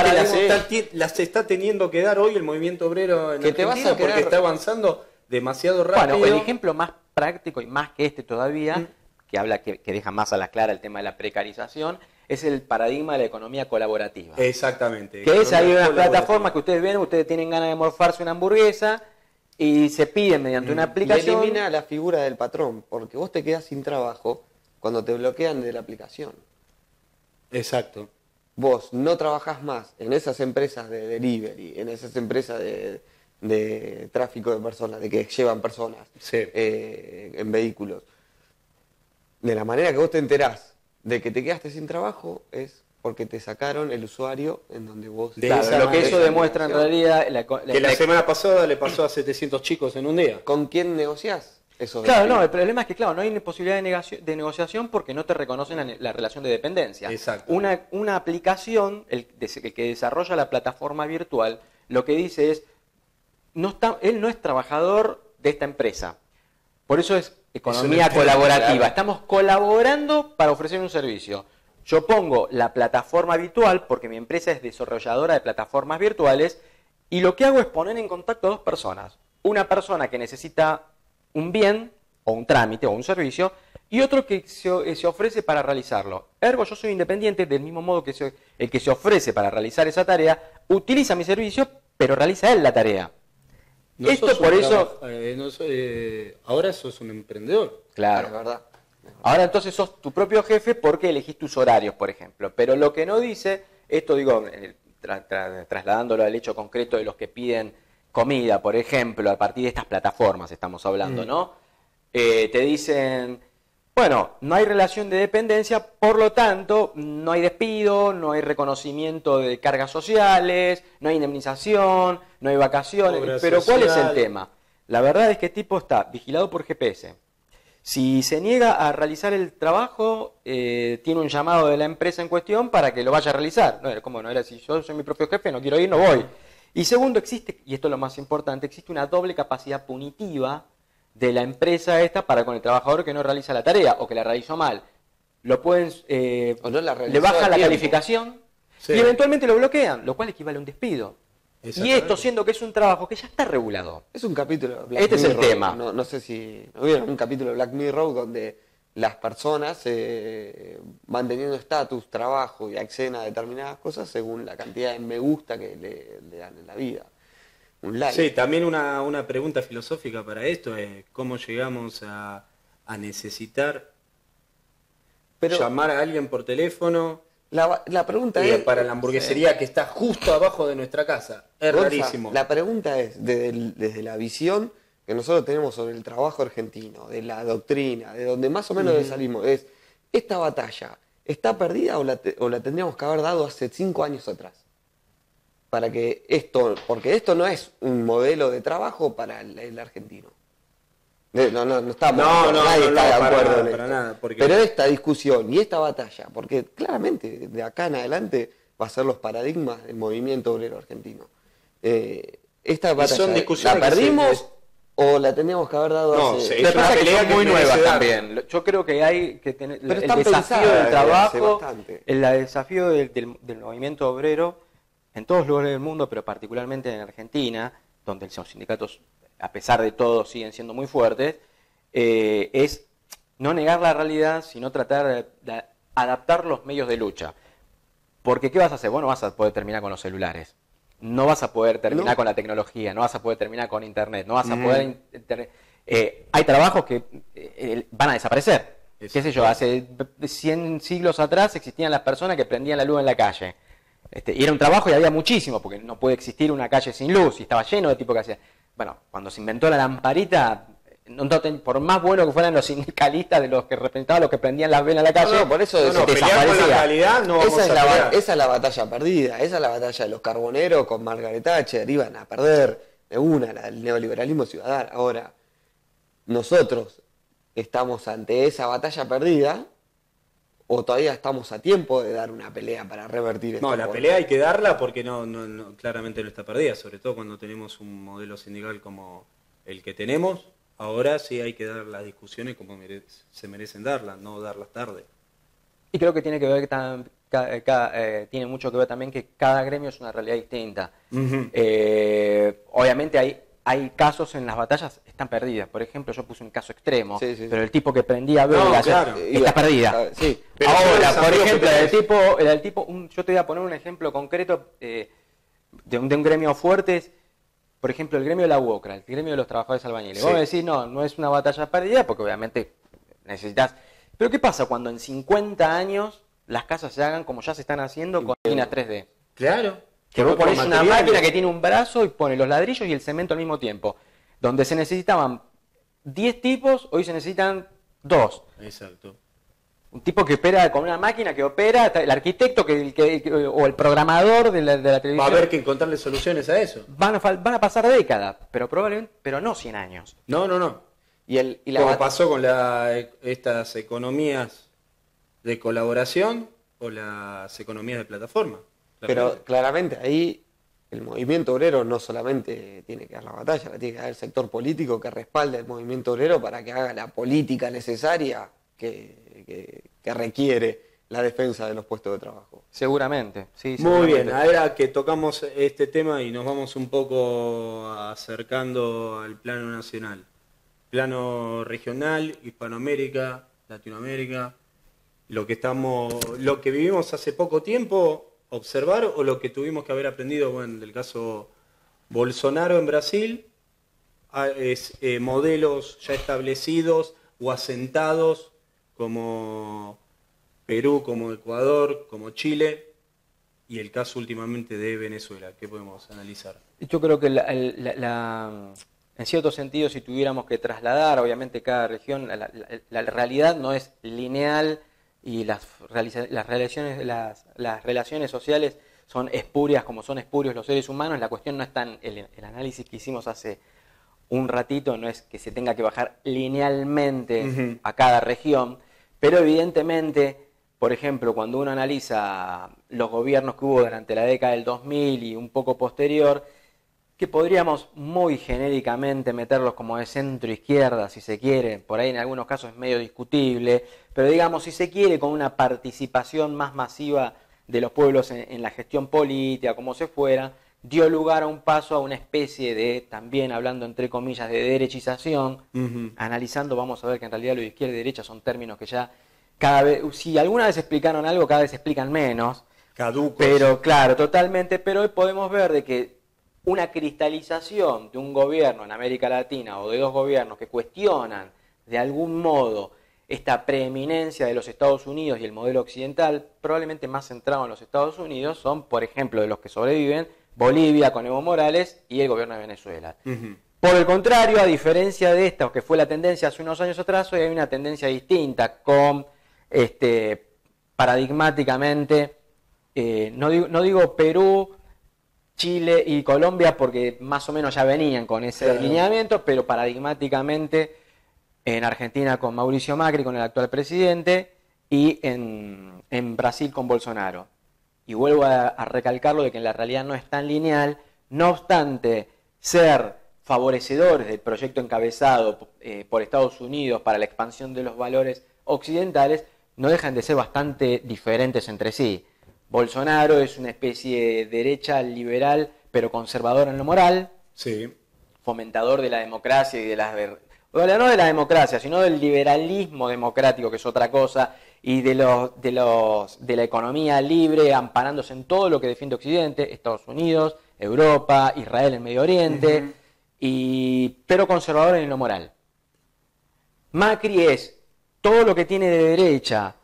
que las está teniendo que dar hoy el movimiento obrero en Argentina porque está avanzando demasiado rápido. Bueno, el ejemplo más práctico y más que todavía, que deja más a la clara el tema de la precarización, es el paradigma de la economía colaborativa. Exactamente. Que es ahí una plataforma que ustedes ven, ustedes tienen ganas de morfarse una hamburguesa y se piden mediante una aplicación. Y elimina la figura del patrón, porque vos te quedás sin trabajo cuando te bloquean de la aplicación. Exacto. Vos no trabajás más en esas empresas de delivery, en esas empresas de tráfico de personas, de que llevan personas sí. En vehículos. De la manera que vos te enterás de que te quedaste sin trabajo es porque te sacaron el usuario en donde vos... Claro, lo que eso demuestra en realidad... Que la semana pasada le pasó a 700 chicos en un día. ¿Con quién negociás? Eso Claro, no, el problema es que, claro, no hay posibilidad de negociación porque no te reconocen la relación de dependencia. Exacto. Una aplicación, el que desarrolla la plataforma virtual, lo que dice es, él no es trabajador de esta empresa. Por eso es economía colaborativa. Claro. Estamos colaborando para ofrecer un servicio. Yo pongo la plataforma virtual porque mi empresa es desarrolladora de plataformas virtuales y lo que hago es poner en contacto a dos personas. Una persona que necesita un bien o un trámite o un servicio y otro que se ofrece para realizarlo. Ergo, yo soy independiente del mismo modo que el que se ofrece para realizar esa tarea utiliza mi servicio, pero realiza él la tarea. No Esto sos por un eso... ahora sos un emprendedor. Claro. Es verdad. Ahora entonces sos tu propio jefe porque elegís tus horarios, por ejemplo. Pero lo que no dice, esto digo, trasladándolo al hecho concreto de los que piden comida, por ejemplo, a partir de estas plataformas estamos hablando, ¿no? Te dicen, bueno, no hay relación de dependencia, por lo tanto, no hay despido, no hay reconocimiento de cargas sociales, no hay indemnización, no hay vacaciones. Obra Pero ¿cuál es social. el tema? La verdad es que el tipo está vigilado por GPS. Si se niega a realizar el trabajo, tiene un llamado de la empresa en cuestión para que lo vaya a realizar. No, ¿cómo no era? Si yo soy mi propio jefe, no quiero ir, no voy. Y segundo, existe, y esto es lo más importante, existe una doble capacidad punitiva de la empresa esta para con el trabajador que no realiza la tarea o que la realizó mal. Lo pueden, O no la realizó le bajan a la tiempo. calificación Sí. y eventualmente lo bloquean, lo cual equivale a un despido. Y Exactamente. esto siendo que es un trabajo que ya está regulado. Es un capítulo de Black Este es el Mirror. tema. No sé si ¿no vieron un capítulo de Black Mirror donde las personas van teniendo estatus, trabajo y acceden a determinadas cosas según la cantidad de me gusta que le dan en la vida. Un like. Sí, también una pregunta filosófica para esto es cómo llegamos a necesitar Pero llamar a alguien por teléfono la pregunta es... para la hamburguesería que está justo abajo de nuestra casa. Es Gonza, rarísimo. La pregunta es, desde la visión que nosotros tenemos sobre el trabajo argentino, de la doctrina, de donde más o menos salimos, es, ¿esta batalla está perdida o la tendríamos que haber dado hace 5 años atrás? Para que porque esto no es un modelo de trabajo para el argentino. No estamos nadie está de acuerdo en esto. para nada, porque Pero esta discusión y esta batalla, porque claramente de acá en adelante va a ser los paradigmas del movimiento obrero argentino. Esta batalla, son discusiones ¿la que perdimos o la teníamos que haber dado No, hace... sí. Lo Es que una pasa es que pelea son que muy merece nuevas dar. también. Yo creo que hay que tener Pero el están desafío pensadas del desde trabajo, hace bastante. el desafío del movimiento obrero en todos los lugares del mundo, pero particularmente en Argentina, donde los sindicatos, a pesar de todo, siguen siendo muy fuertes, es no negar la realidad, sino tratar de adaptar los medios de lucha. Porque ¿qué vas a hacer? Vos no vas a poder terminar con los celulares. No vas a poder terminar No. con la tecnología, no vas a poder terminar con internet, no vas a poder... hay trabajos que van a desaparecer. Eso. ¿Qué sé yo? Hace 100 siglos atrás existían las personas que prendían la luz en la calle. Y era un trabajo y había muchísimo, porque no puede existir una calle sin luz, y estaba lleno de tipos que hacían... Bueno, cuando se inventó la lamparita, por más bueno que fueran los sindicalistas de los que representaban los que prendían las velas en la calle, No, por eso No, pelear con la calidad no vamos esa, es a pelear. esa es la batalla perdida, esa es la batalla de los carboneros con Margaret Thatcher, iban a perder de una, el neoliberalismo ciudadano. Ahora, nosotros estamos ante esa batalla perdida o todavía estamos a tiempo de dar una pelea para revertir esto. No, la pelea hay que darla porque no, claramente no está perdida, sobre todo cuando tenemos un modelo sindical como el que tenemos. Ahora sí hay que dar las discusiones como se merecen darlas, no darlas tarde. Y creo que tiene que ver tiene mucho que ver también que cada gremio es una realidad distinta. Obviamente hay casos en las batallas están perdidas. Por ejemplo, yo puse un caso extremo, Sí, sí, sí. pero el tipo que prendía velas claro. está perdida. Sí. Pero Ahora, son por desafíos ejemplo, que yo te voy a poner un ejemplo concreto de un gremio fuerte. Por ejemplo, el gremio de la UOCRA, el gremio de los trabajadores albañiles. Sí. Vos me decís, no es una batalla perdida porque obviamente necesitas... Pero ¿qué pasa cuando en 50 años las casas se hagan como ya se están haciendo con máquinas 3D? Claro. Que vos Otros ponés una materiales. máquina que tiene un brazo y pone los ladrillos y el cemento al mismo tiempo. Donde se necesitaban 10 tipos, hoy se necesitan 2. Exacto. Un tipo que opera con una máquina que opera, el arquitecto o el programador de la Va televisión. a haber que encontrarle soluciones a eso. Van a pasar décadas, pero probablemente, pero no 100 años. No. Como pasó con estas economías de colaboración o las economías de plataforma. Pero claramente ahí el movimiento obrero no solamente tiene que dar la batalla, la tiene que dar el sector político que respalde el movimiento obrero para que haga la política necesaria que requiere la defensa de los puestos de trabajo. Seguramente, sí. Muy bien, ahora que tocamos este tema y nos vamos un poco acercando al plano nacional, plano regional, Hispanoamérica, Latinoamérica, lo que vivimos hace poco tiempo, observar, o lo que tuvimos que haber aprendido, bueno, del caso Bolsonaro en Brasil, es modelos ya establecidos o asentados como Perú, como Ecuador, como Chile, y el caso últimamente de Venezuela. ¿Qué podemos analizar? Yo creo que en cierto sentido, si tuviéramos que trasladar, obviamente cada región, la realidad no es lineal y las relaciones sociales son espurias como son espurios los seres humanos. La cuestión no es tan, el análisis que hicimos hace un ratito no es que se tenga que bajar linealmente a cada región, pero evidentemente, por ejemplo, cuando uno analiza los gobiernos que hubo durante la década del 2000 y un poco posterior, que podríamos muy genéricamente meterlos como de centro-izquierda, si se quiere, por ahí en algunos casos es medio discutible, pero digamos, si se quiere, con una participación más masiva de los pueblos en la gestión política, como se fuera, dio lugar a un paso a una especie de, también hablando entre comillas, de derechización. Analizando vamos a ver que en realidad lo de izquierda y derecha son términos que ya cada vez, si alguna vez explicaron algo, cada vez explican menos. Caducos. Pero claro, totalmente, pero hoy podemos ver de que una cristalización de un gobierno en América Latina o de dos gobiernos que cuestionan de algún modo esta preeminencia de los Estados Unidos y el modelo occidental, probablemente más centrado en los Estados Unidos, son, por ejemplo, de los que sobreviven, Bolivia con Evo Morales y el gobierno de Venezuela. Por el contrario, a diferencia de esta, que fue la tendencia hace unos años atrás, hoy hay una tendencia distinta con, paradigmáticamente, no digo Perú, Chile y Colombia porque más o menos ya venían con ese alineamiento, pero paradigmáticamente en Argentina con Mauricio Macri, con el actual presidente, y en Brasil con Bolsonaro. Y vuelvo a recalcarlo de que en la realidad no es tan lineal, no obstante ser favorecedores del proyecto encabezado por Estados Unidos para la expansión de los valores occidentales, no dejan de ser bastante diferentes entre sí. Bolsonaro es una especie de derecha liberal, pero conservadora en lo moral, fomentador de la democracia y de no de la democracia, sino del liberalismo democrático, que es otra cosa, y de la economía libre, amparándose en todo lo que defiende Occidente, Estados Unidos, Europa, Israel en Medio Oriente, pero conservador en lo moral. Macri es todo lo que tiene de derecha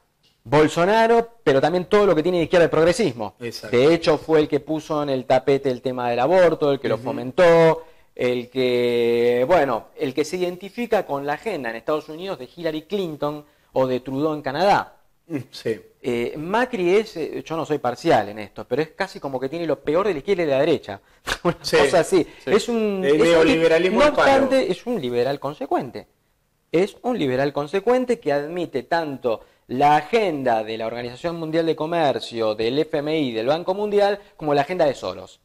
Bolsonaro, pero también todo lo que tiene de izquierda el progresismo. Exacto. De hecho, fue el que puso en el tapete el tema del aborto, el que lo fomentó, el que se identifica con la agenda en Estados Unidos de Hillary Clinton o de Trudeau en Canadá. Macri es, yo no soy parcial en esto, pero es casi como que tiene lo peor de la izquierda y de la derecha. Una cosa así. Es un neoliberalismo. No obstante, es un liberal consecuente. Es un liberal consecuente que admite tanto la agenda de la Organización Mundial de Comercio, del FMI, del Banco Mundial, como la agenda de Soros.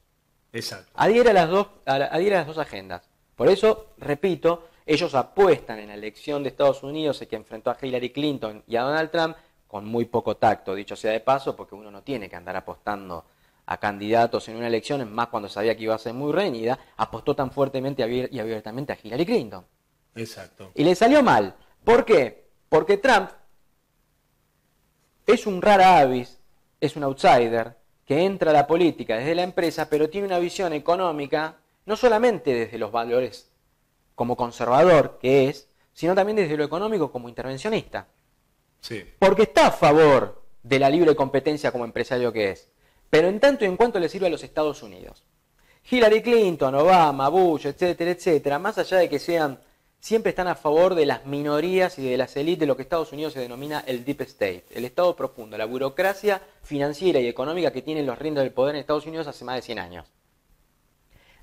Exacto. Adhiere a las dos agendas. Por eso, repito, ellos apuestan en la elección de Estados Unidos, el que enfrentó a Hillary Clinton y a Donald Trump, con muy poco tacto, dicho sea de paso, porque uno no tiene que andar apostando a candidatos en una elección, es más cuando sabía que iba a ser muy reñida, apostó tan fuertemente y abiertamente a Hillary Clinton. Exacto. Y le salió mal. ¿Por qué? Porque Trump es un rara avis, es un outsider, que entra a la política desde la empresa, pero tiene una visión económica, no solamente desde los valores como conservador que es, sino también desde lo económico como intervencionista. Porque está a favor de la libre competencia como empresario que es, pero en tanto y en cuanto le sirve a los Estados Unidos. Hillary Clinton, Obama, Bush, etcétera, etcétera, más allá de que siempre están a favor de las minorías y de las élites de lo que Estados Unidos se denomina el Deep State, el Estado profundo, la burocracia financiera y económica que tienen los riendas del poder en Estados Unidos hace más de 100 años.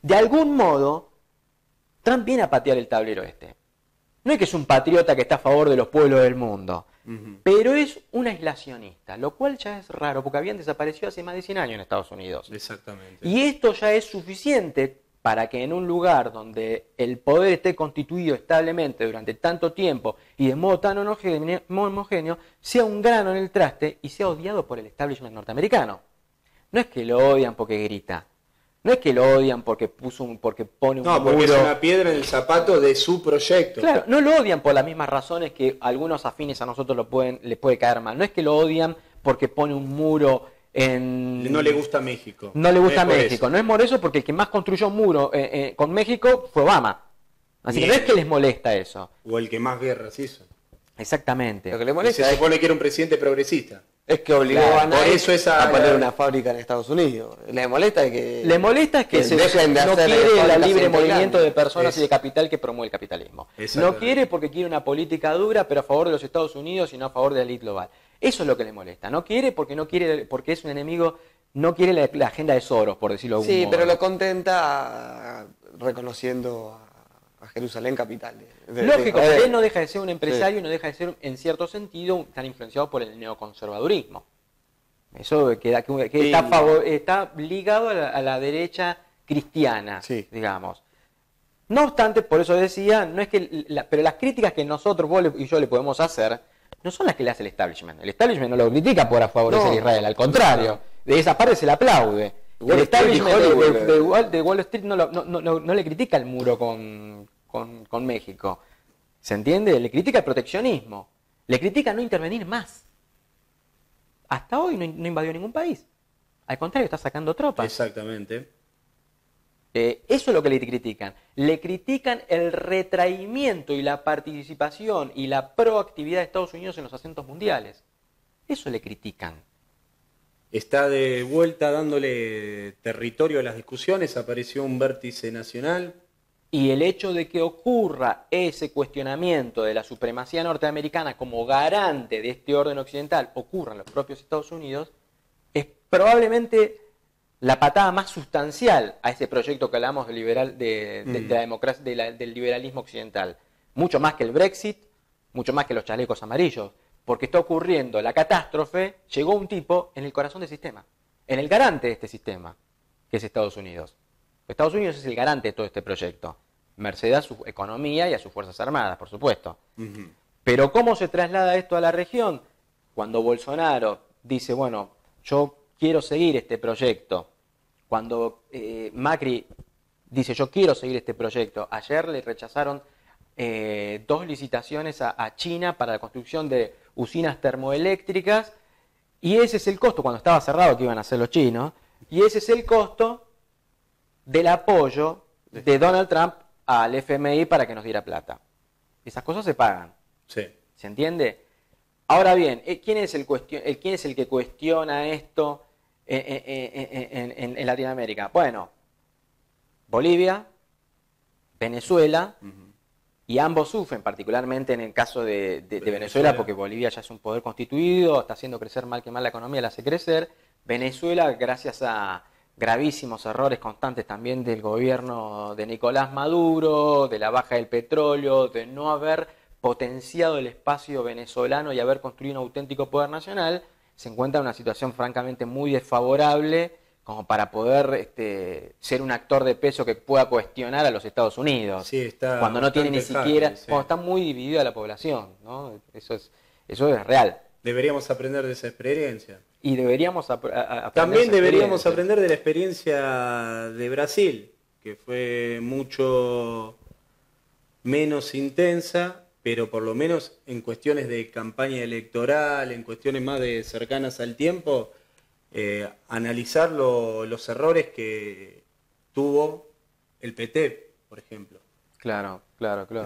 De algún modo, Trump viene a patear el tablero este. No es que es un patriota que está a favor de los pueblos del mundo, pero es un aislacionista, lo cual ya es raro, porque habían desaparecido hace más de 100 años en Estados Unidos. Exactamente. Y esto ya es suficiente para que en un lugar donde el poder esté constituido establemente durante tanto tiempo y de modo tan homogéneo, sea un grano en el traste y sea odiado por el establishment norteamericano. No es que lo odian porque grita. No es que lo odian porque pone un muro. No, porque es una piedra en el zapato de su proyecto. Claro, no lo odian por las mismas razones que algunos afines a nosotros les puede caer mal. No es que lo odian porque pone un muro en... No le gusta México. No le gusta por México. eso. No es por eso, porque el que más construyó un muro con México fue Obama. Así que no es que les molesta eso. O el que más guerras hizo. Exactamente. Lo que le Y molesta se supone que era un presidente progresista. es que obligó Claro, a Nike por eso esa- a poner una fábrica en Estados Unidos. Le molesta que dejen de no hacer quiere el fábricas libre en movimiento Tailandia. de personas y de Es- capital que promueve el capitalismo. No Exactamente. quiere porque quiere una política dura, pero a favor de los Estados Unidos y no a favor de la élite global. Eso es lo que le molesta. No quiere porque es un enemigo, no quiere la agenda de Soros, por decirlo de algún Sí, modo. pero lo contenta reconociendo a Jerusalén capital. Lógico, a ver, porque él no deja de ser un empresario y no deja de ser, en cierto sentido, tan influenciado por el neoconservadurismo. Eso que Sí. está ligado a la derecha cristiana, Sí. digamos. No obstante, por eso decía, no es que pero las críticas que nosotros, vos y yo le podemos hacer, no son las que le hace el establishment. El establishment no lo critica por favorecer a No. Israel, al contrario. De esa parte se le aplaude. Wall El Street y establishment Hollywood, de Wall Street no le critica el muro con México. ¿Se entiende? Le critica el proteccionismo. Le critica no intervenir más. Hasta hoy no invadió ningún país. Al contrario, está sacando tropas. Exactamente. Eso es lo que le critican. Le critican el retraimiento y la participación y la proactividad de Estados Unidos en los asuntos mundiales. Eso le critican. Está de vuelta dándole territorio a las discusiones. Apareció un vértice nacional. Y el hecho de que ocurra ese cuestionamiento de la supremacía norteamericana como garante de este orden occidental ocurra en los propios Estados Unidos es probablemente la patada más sustancial a ese proyecto que hablamos de la democracia, del liberalismo occidental. Mucho más que el Brexit, mucho más que los chalecos amarillos. Porque está ocurriendo la catástrofe, llegó un tipo en el corazón del sistema, en el garante de este sistema, que es Estados Unidos. Estados Unidos es el garante de todo este proyecto, merced a su economía y a sus Fuerzas Armadas, por supuesto. Pero ¿cómo se traslada esto a la región? Cuando Bolsonaro dice, bueno, yo quiero seguir este proyecto. Cuando Macri dice, yo quiero seguir este proyecto. Ayer le rechazaron 2 licitaciones a China para la construcción de usinas termoeléctricas, y ese es el costo, cuando estaba cerrado que iban a hacer los chinos, y ese es el costo del apoyo de Donald Trump al FMI para que nos diera plata. Esas cosas se pagan. Sí. ¿Se entiende? Ahora bien, ¿quién es el que cuestiona esto en Latinoamérica? Bueno, Bolivia, Venezuela, y ambos sufren, particularmente en el caso de Venezuela, porque Bolivia ya es un poder constituido, está haciendo crecer mal que mal la economía, la hace crecer. Venezuela, gracias a gravísimos errores constantes también del gobierno de Nicolás Maduro, de la baja del petróleo, de no haber potenciado el espacio venezolano y haber construido un auténtico poder nacional, se encuentra en una situación francamente muy desfavorable como para poder ser un actor de peso que pueda cuestionar a los Estados Unidos. Sí, está cuando no tiene ni bastante siquiera, frágil, sí. cuando está muy dividida la población, ¿no? Eso es real. Deberíamos aprender de esa experiencia. Y deberíamos aprender También esa deberíamos experiencia. aprender de la experiencia de Brasil, que fue mucho menos intensa, pero por lo menos en cuestiones de campaña electoral, en cuestiones más de cercanas al tiempo, analizar los errores que tuvo el PT, por ejemplo. Claro.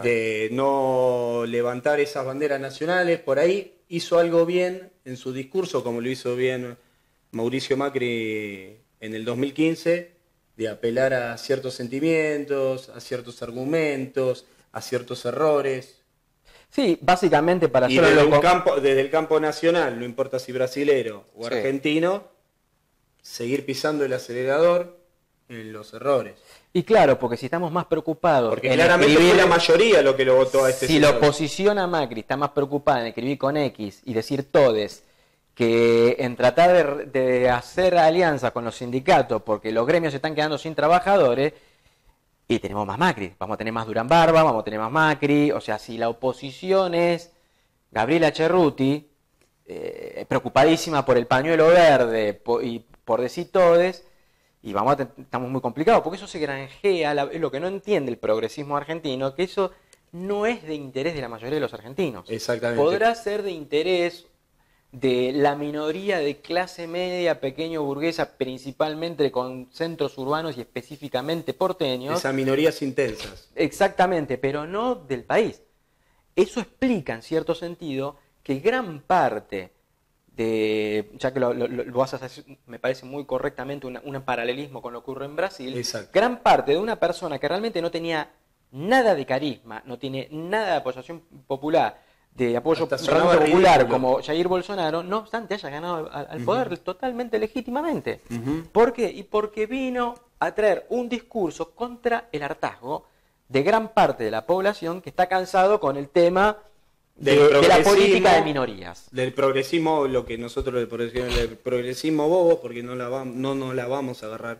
De no levantar esas banderas nacionales. Por ahí hizo algo bien en su discurso, como lo hizo bien Mauricio Macri en el 2015, de apelar a ciertos sentimientos, a ciertos argumentos, a ciertos errores. Sí, básicamente para Y hacerlo desde el campo nacional, no importa si brasilero o Sí. argentino, seguir pisando el acelerador en los errores. Y claro, porque si estamos más preocupados Porque en claramente escribir, fue la mayoría lo que lo votó a este si la señor. oposición a Macri está más preocupada en escribir con X y decir todes que en tratar de hacer alianzas con los sindicatos porque los gremios se están quedando sin trabajadores, y tenemos más Macri, vamos a tener más Durán Barba, vamos a tener más Macri, o sea, si la oposición es Gabriela Cerruti, preocupadísima por el pañuelo verde y por decir todes, y estamos muy complicados, porque eso se granjea, es lo que no entiende el progresismo argentino, que eso no es de interés de la mayoría de los argentinos. Exactamente. Podrá ser de interés de la minoría de clase media, pequeño burguesa, principalmente con centros urbanos y específicamente porteños. Esas minorías intensas. Exactamente, pero no del país. Eso explica, en cierto sentido, que gran parte ya que lo vas a hacer, me parece muy correctamente, un paralelismo con lo que ocurre en Brasil, Exacto. gran parte de una persona que realmente no tenía nada de carisma, no tiene nada de apoyación popular, de apoyo Hasta sonaba realmente popular ridículo. como Jair Bolsonaro, no obstante haya ganado al poder totalmente legítimamente. Ujú. ¿Por qué? Y porque vino a traer un discurso contra el hartazgo de gran parte de la población que está cansado con el tema de la política de minorías. Del progresismo, lo que nosotros del progresismo bobo, porque no nos la vamos a agarrar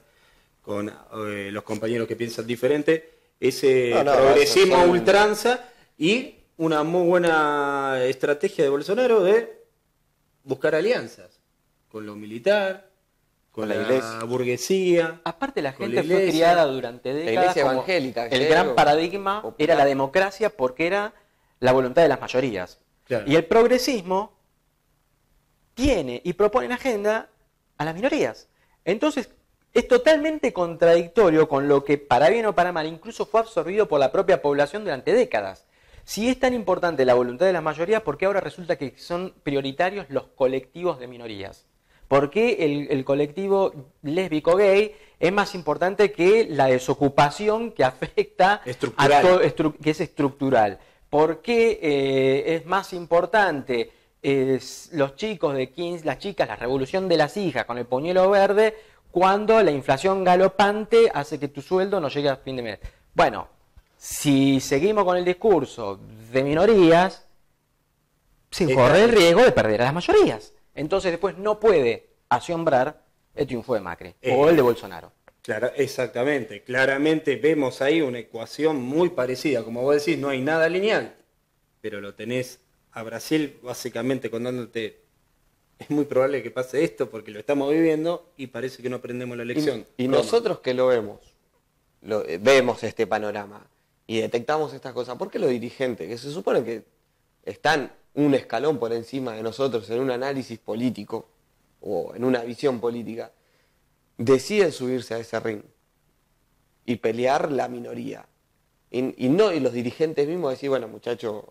con los compañeros que piensan diferente, ese progresismo a ultranza y una muy buena estrategia de Bolsonaro de buscar alianzas con lo militar, con la iglesia, burguesía. Aparte la con gente la fue iglesia, criada durante décadas iglesia como evangélica, el gran paradigma popular. era la democracia porque era la voluntad de las mayorías. Claro. Y el progresismo tiene y propone en agenda a las minorías. Entonces es totalmente contradictorio con lo que, para bien o para mal, incluso fue absorbido por la propia población durante décadas. Si es tan importante la voluntad de las mayorías, ¿por qué ahora resulta que son prioritarios los colectivos de minorías? ¿Por qué el colectivo lésbico gay es más importante que la desocupación que afecta Estructural. que es estructural? ¿Por qué es más importante los chicos de 15, las chicas, la revolución de las hijas con el pañuelo verde, cuando la inflación galopante hace que tu sueldo no llegue a fin de mes? Bueno, si seguimos con el discurso de minorías, se corre el riesgo de perder a las mayorías. Entonces después no puede asombrar el triunfo de Macri o el de Bolsonaro. Claro, exactamente. Claramente vemos ahí una ecuación muy parecida. Como vos decís, no hay nada lineal, pero lo tenés a Brasil básicamente contándote, es muy probable que pase esto porque lo estamos viviendo y parece que no aprendemos la lección. Y nosotros que lo vemos, vemos este panorama y detectamos estas cosas, ¿por qué los dirigentes, que se supone que están un escalón por encima de nosotros en un análisis político o en una visión política, deciden subirse a ese ring y pelear la minoría? Y los dirigentes mismos decir, bueno, muchachos,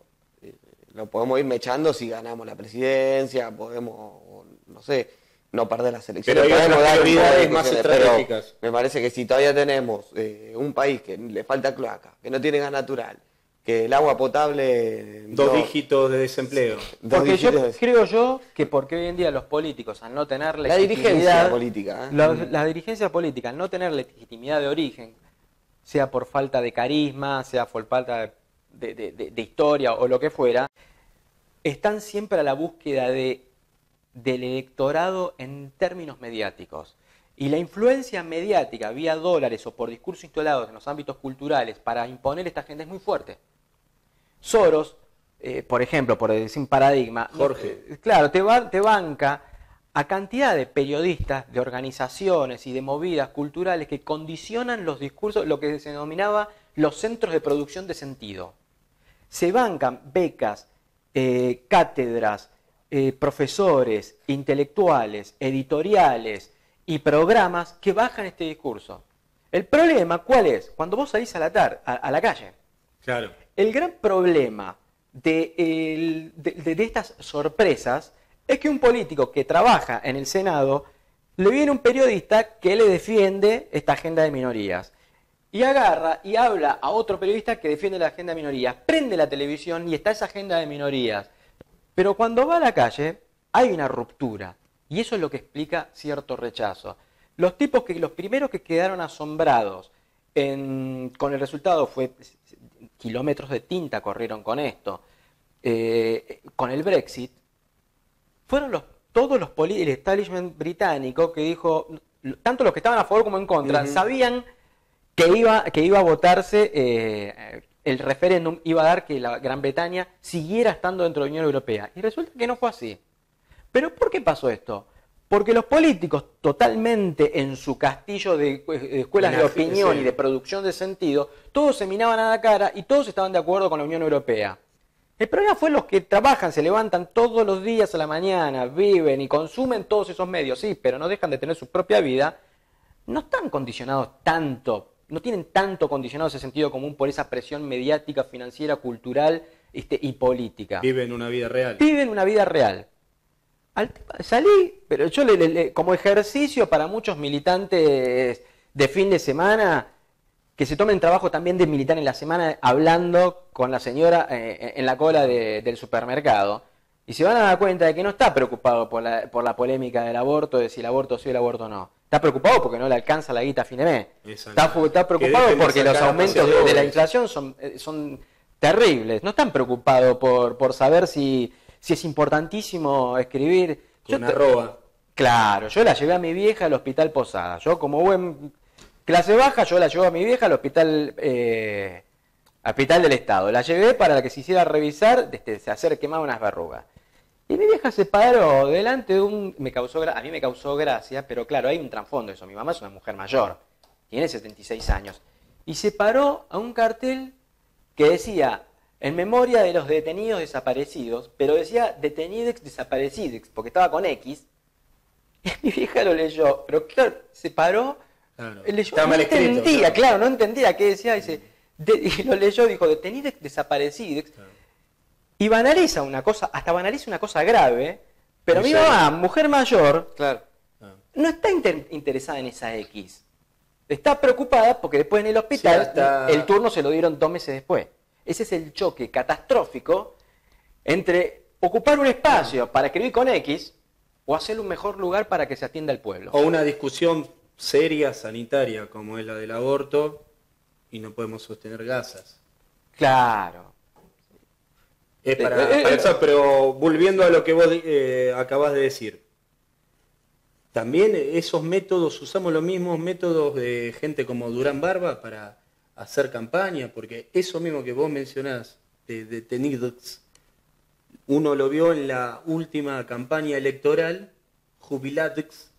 lo podemos ir mechando si ganamos la presidencia, podemos, no sé, no perder las elecciones. Pero hay podemos otras dar prioridades más pero estratégicas. me parece que si todavía tenemos un país que le falta cloaca, que no tiene gas natural, que el agua potable... Dos dígitos de desempleo. Porque creo yo que porque hoy en día los políticos, al no tener la dirigencia política, la dirigencia política, al no tener legitimidad de origen, sea por falta de carisma, sea por falta de historia o lo que fuera, están siempre a la búsqueda del electorado en términos mediáticos. Y la influencia mediática vía dólares o por discursos instalados en los ámbitos culturales para imponer esta agenda es muy fuerte. Soros, por ejemplo, por decir un paradigma, Jorge. Claro, te banca a cantidad de periodistas, de organizaciones y de movidas culturales que condicionan los discursos, lo que se denominaba los centros de producción de sentido. Se bancan becas, cátedras, profesores, intelectuales, editoriales y programas que bajan este discurso. El problema, ¿cuál es? Cuando vos salís a la calle. Claro. El gran problema de estas sorpresas es que un político que trabaja en el Senado le viene un periodista que le defiende esta agenda de minorías. Y agarra y habla a otro periodista que defiende la agenda de minorías. Prende la televisión y está esa agenda de minorías. Pero cuando va a la calle hay una ruptura. Y eso es lo que explica cierto rechazo. Los primeros que quedaron asombrados con el resultado fue kilómetros de tinta corrieron con esto. Con el Brexit, fueron el establishment británico que dijo, tanto los que estaban a favor como en contra, sabían que iba a votarse, el referéndum iba a dar que la Gran Bretaña siguiera estando dentro de la Unión Europea. Y resulta que no fue así. ¿Pero por qué pasó esto? Porque los políticos, totalmente en su castillo de escuelas de opinión y de producción de sentido, todos se minaban a la cara y todos estaban de acuerdo con la Unión Europea. El problema fue los que trabajan, se levantan todos los días a la mañana, viven y consumen todos esos medios, sí, pero no dejan de tener su propia vida, no están condicionados tanto, no tienen tanto condicionado ese sentido común por esa presión mediática, financiera, cultural y política. Viven una vida real. Viven una vida real. Salí, pero yo como ejercicio para muchos militantes de fin de semana, que se tomen trabajo también de militar en la semana hablando con la señora en la cola del supermercado, y se van a dar cuenta de que no está preocupado por la polémica del aborto, de si el aborto sí o el aborto no. Está preocupado porque no le alcanza la guita a fin de mes. Está preocupado porque los aumentos de la inflación son terribles. No están preocupados por saber si es importantísimo escribir. Con arroba. Claro, yo la llevé a mi vieja al Hospital Posada. Yo como buen clase baja, yo la llevo a mi vieja al hospital del Estado. La llevé para que se hiciera revisar, se hacer quemar unas verrugas. Y mi vieja se paró delante de a mí me causó gracia, pero claro, hay un trasfondo de eso. Mi mamá es una mujer mayor, tiene 76 años. Y se paró a un cartel que decía, en memoria de los detenidos desaparecidos, pero decía detenidos desaparecidos, porque estaba con X. Y mi vieja lo leyó, pero claro, se paró. Claro. Leyó, no entendía, claro, no entendía qué decía, y lo leyó, dijo, detenidos desaparecidos, claro. Y banaliza una cosa, hasta banaliza una cosa grave, pero mi mamá, mujer mayor, claro, no está interesada en esa X. Está preocupada porque después en el hospital el turno se lo dieron 2 meses después. Ese es el choque catastrófico entre ocupar un espacio para escribir con X o hacer un mejor lugar para que se atienda al pueblo. O una discusión seria, sanitaria, como es la del aborto, y no podemos sostener gasas. Claro. Es para eso, pero volviendo a lo que vos acabas de decir, también esos métodos, usamos los mismos métodos de gente como Durán Barba para hacer campaña, porque eso mismo que vos mencionás, de detenidos, uno lo vio en la última campaña electoral, jubiladex,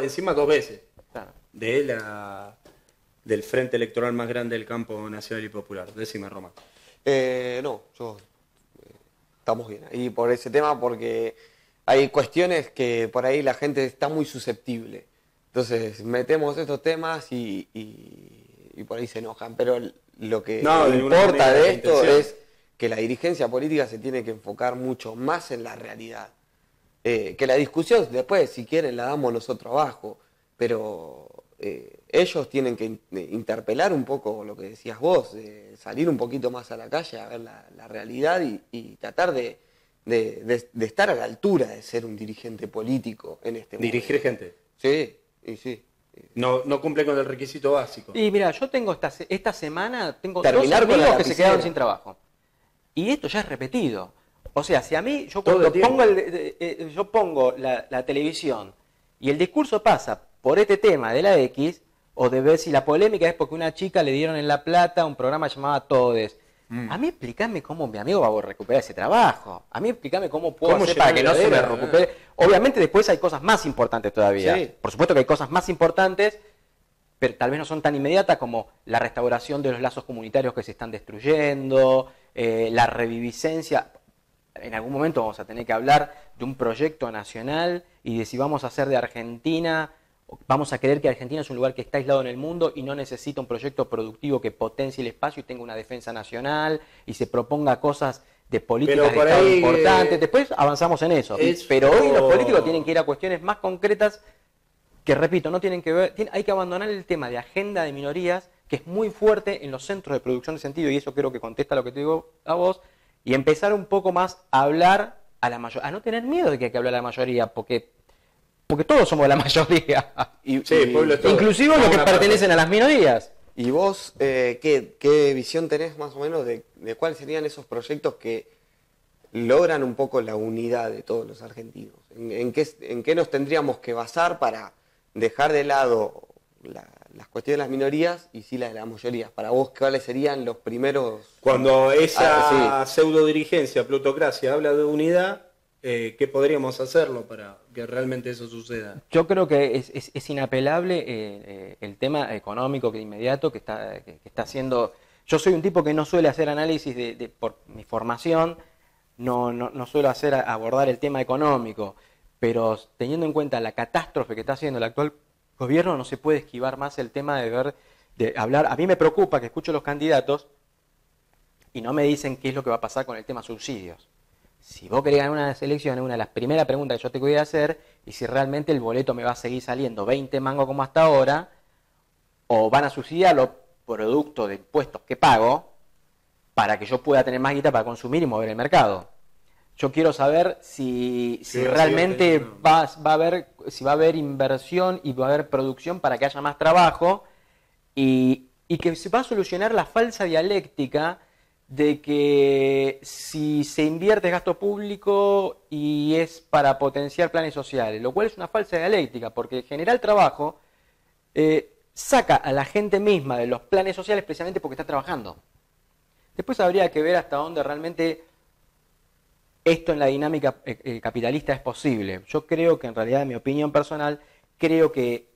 encima 2 veces, claro, del frente electoral más grande del campo nacional y popular. Decime, Roma. Estamos bien ahí por ese tema, porque hay cuestiones que por ahí la gente está muy susceptible. Entonces metemos estos temas y por ahí se enojan, pero lo que importa de esto es que la dirigencia política se tiene que enfocar mucho más en la realidad. Que la discusión después, si quieren, la damos nosotros abajo, pero ellos tienen que interpelar un poco lo que decías vos, salir un poquito más a la calle a ver la realidad y tratar de estar a la altura de ser un dirigente político en este momento. Dirigir gente. Sí, y sí. No cumple con el requisito básico. Y mira, yo tengo esta semana tengo terminar 2 amigos que se quedaron sin trabajo. Y esto ya es repetido. O sea, si a mí, yo cuando pongo la televisión y el discurso pasa por este tema de la X, o de ver si la polémica es porque una chica le dieron en La Plata un programa llamado Todes. A mí explícame cómo mi amigo va a recuperar ese trabajo. A mí explícame cómo puedo hacer para que no se me recupere. Obviamente después hay cosas más importantes todavía. Sí. Por supuesto que hay cosas más importantes, pero tal vez no son tan inmediatas como la restauración de los lazos comunitarios que se están destruyendo, la reviviscencia. En algún momento vamos a tener que hablar de un proyecto nacional y de si vamos a hacer de Argentina, vamos a creer que Argentina es un lugar que está aislado en el mundo y no necesita un proyecto productivo que potencie el espacio y tenga una defensa nacional y se proponga cosas de políticas de Estado importantes. Después avanzamos en eso. Pero hoy los políticos tienen que ir a cuestiones más concretas que, repito, no tienen que ver. Hay que abandonar el tema de agenda de minorías, que es muy fuerte en los centros de producción de sentido, y eso creo que contesta lo que te digo a vos, y empezar un poco más a hablar a la mayoría, a no tener miedo de que hay que hablar a la mayoría, porque porque todos somos la mayoría. Sí, el pueblo es todo. Inclusive los que pertenecen a las minorías. ¿Y vos qué visión tenés más o menos de cuáles serían esos proyectos que logran un poco la unidad de todos los argentinos? ¿En qué nos tendríamos que basar para dejar de lado las cuestiones de las minorías y sí las de las mayorías? Para vos, ¿cuáles serían los primeros? Cuando esa pseudo dirigencia, plutocracia, habla de unidad, ¿qué podríamos hacerlo para que realmente eso suceda? Yo creo que es inapelable el tema económico que de inmediato que está haciendo. Yo soy un tipo que no suele hacer análisis por mi formación, no suelo abordar el tema económico, pero teniendo en cuenta la catástrofe que está haciendo el actual gobierno, no se puede esquivar más el tema de hablar. A mí me preocupa que escucho los candidatos y no me dicen qué es lo que va a pasar con el tema subsidios. Si vos querés ganar unas elecciones, una de las primeras preguntas que yo te voy a hacer es si realmente el boleto me va a seguir saliendo 20 mangos como hasta ahora, o van a subsidiar los productos de impuestos que pago para que yo pueda tener más guita para consumir y mover el mercado. Yo quiero saber si realmente va a haber inversión y va a haber producción para que haya más trabajo y que se va a solucionar la falsa dialéctica de que si se invierte gasto público y es para potenciar planes sociales, lo cual es una falsa dialéctica, porque generar trabajo saca a la gente misma de los planes sociales precisamente porque está trabajando. Después habría que ver hasta dónde realmente esto en la dinámica capitalista es posible. Yo creo que en realidad, en mi opinión personal, creo que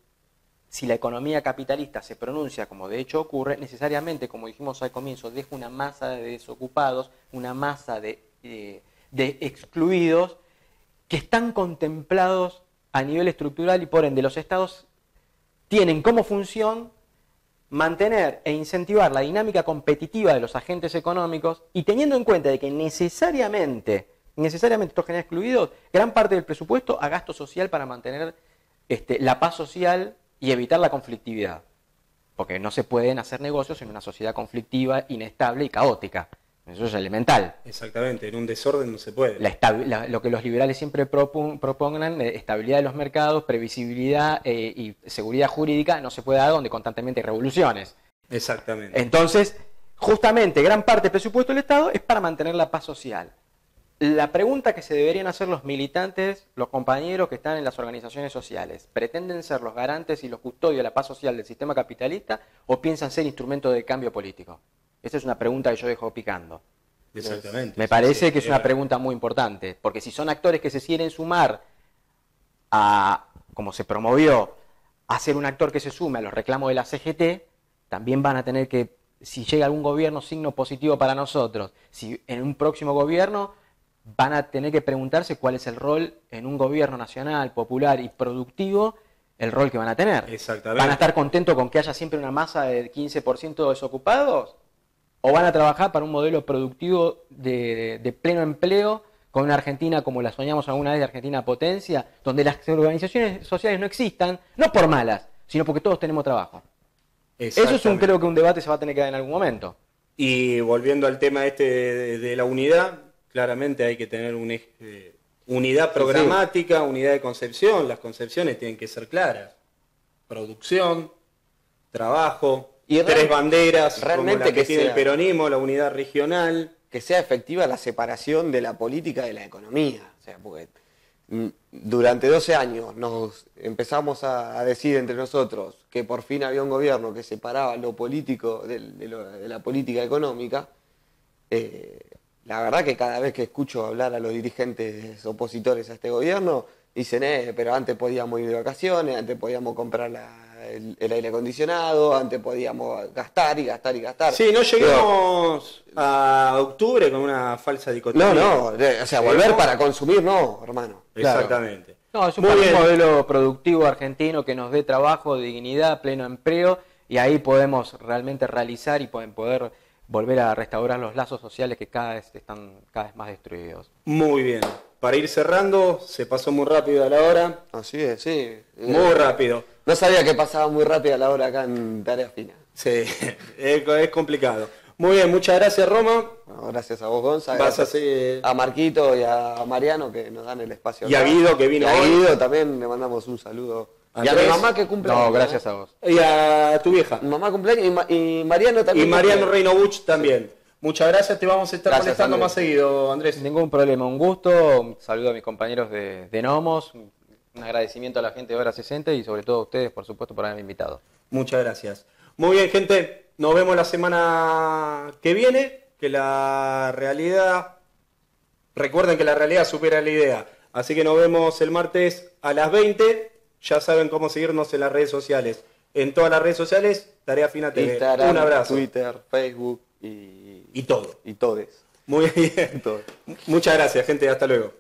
si la economía capitalista se pronuncia como de hecho ocurre, necesariamente, como dijimos al comienzo, deja una masa de desocupados, una masa de excluidos que están contemplados a nivel estructural y por ende los estados tienen como función mantener e incentivar la dinámica competitiva de los agentes económicos y teniendo en cuenta de que necesariamente estos generan excluidos, gran parte del presupuesto a gasto social para mantener la paz social y evitar la conflictividad, porque no se pueden hacer negocios en una sociedad conflictiva, inestable y caótica. Eso es elemental. Exactamente, en un desorden no se puede. Lo que los liberales siempre propongan, estabilidad de los mercados, previsibilidad y seguridad jurídica, no se puede dar donde constantemente hay revoluciones. Exactamente. Entonces, justamente, gran parte del presupuesto del Estado es para mantener la paz social. La pregunta que se deberían hacer los militantes, los compañeros que están en las organizaciones sociales, ¿pretenden ser los garantes y los custodios de la paz social del sistema capitalista o piensan ser instrumentos de cambio político? Esa es una pregunta que yo dejo picando. Exactamente. Me parece que es una pregunta muy importante, porque si son actores que se quieren sumar a, como se promovió, a ser un actor que se sume a los reclamos de la CGT, también van a tener que, si llega algún gobierno, signo positivo para nosotros. Si en un próximo gobierno van a tener que preguntarse cuál es el rol en un gobierno nacional, popular y productivo, el rol que van a tener. Exactamente. ¿Van a estar contentos con que haya siempre una masa de 15% de desocupados? ¿O van a trabajar para un modelo productivo de pleno empleo con una Argentina como la soñamos alguna vez, de Argentina potencia, donde las organizaciones sociales no existan, no por malas, sino porque todos tenemos trabajo? Eso es creo que un debate se va a tener que dar en algún momento. Y volviendo al tema de la unidad, claramente hay que tener una unidad programática, unidad de concepción. Las concepciones tienen que ser claras. Producción, trabajo, y tres banderas, realmente como la que tiene el peronismo, la unidad regional. Que sea efectiva la separación de la política de la economía. O sea, porque durante 12 años nos empezamos a decir entre nosotros que por fin había un gobierno que separaba lo político de la política económica. La verdad que cada vez que escucho hablar a los dirigentes opositores a este gobierno, dicen, pero antes podíamos ir de vacaciones, antes podíamos comprar el aire acondicionado, antes podíamos gastar y gastar y gastar. Sí, no llegamos a octubre con una falsa dicotomía. No, o sea, volver para consumir, no, hermano. Exactamente. No, es un modelo productivo argentino que nos dé trabajo, dignidad, pleno empleo, y ahí podemos realmente realizar y poder volver a restaurar los lazos sociales que están cada vez más destruidos. Muy bien. Para ir cerrando, se pasó muy rápido a la hora. Así es, sí. Muy rápido. No sabía que pasaba muy rápido a la hora acá en Tarea Fina. Sí, es complicado. Muy bien, muchas gracias, Roma. Bueno, gracias a vos, Gonza. Vas Gracias a ser- a Marquito y a Mariano que nos dan el espacio. Y a acá. Guido, que vino Y a hoy. Guido también le mandamos un saludo. Y a mi Andrés. mamá que cumple. No, gracias a vos. Y a tu vieja. Mi mamá cumpleaños y Mariano Y también. Mariano cumple. Reino Buch también. Muchas gracias, te vamos a estar Gracias, molestando Andrés. más seguido, Andrés. Ningún problema, un gusto. Un saludo a mis compañeros de Nomos. Un agradecimiento a la gente de Hora 60 y sobre todo a ustedes, por supuesto, por haberme invitado. Muchas gracias. Muy bien, gente. Nos vemos la semana que viene. Que la realidad... Recuerden que la realidad supera la idea. Así que nos vemos el martes a las 20. Ya saben cómo seguirnos en las redes sociales. En todas las redes sociales, Tarea Fina TV. Instagram, Un abrazo. Twitter, Facebook y Y todo. todes. Muy bien. Todo. Muchas gracias, gente. Hasta luego.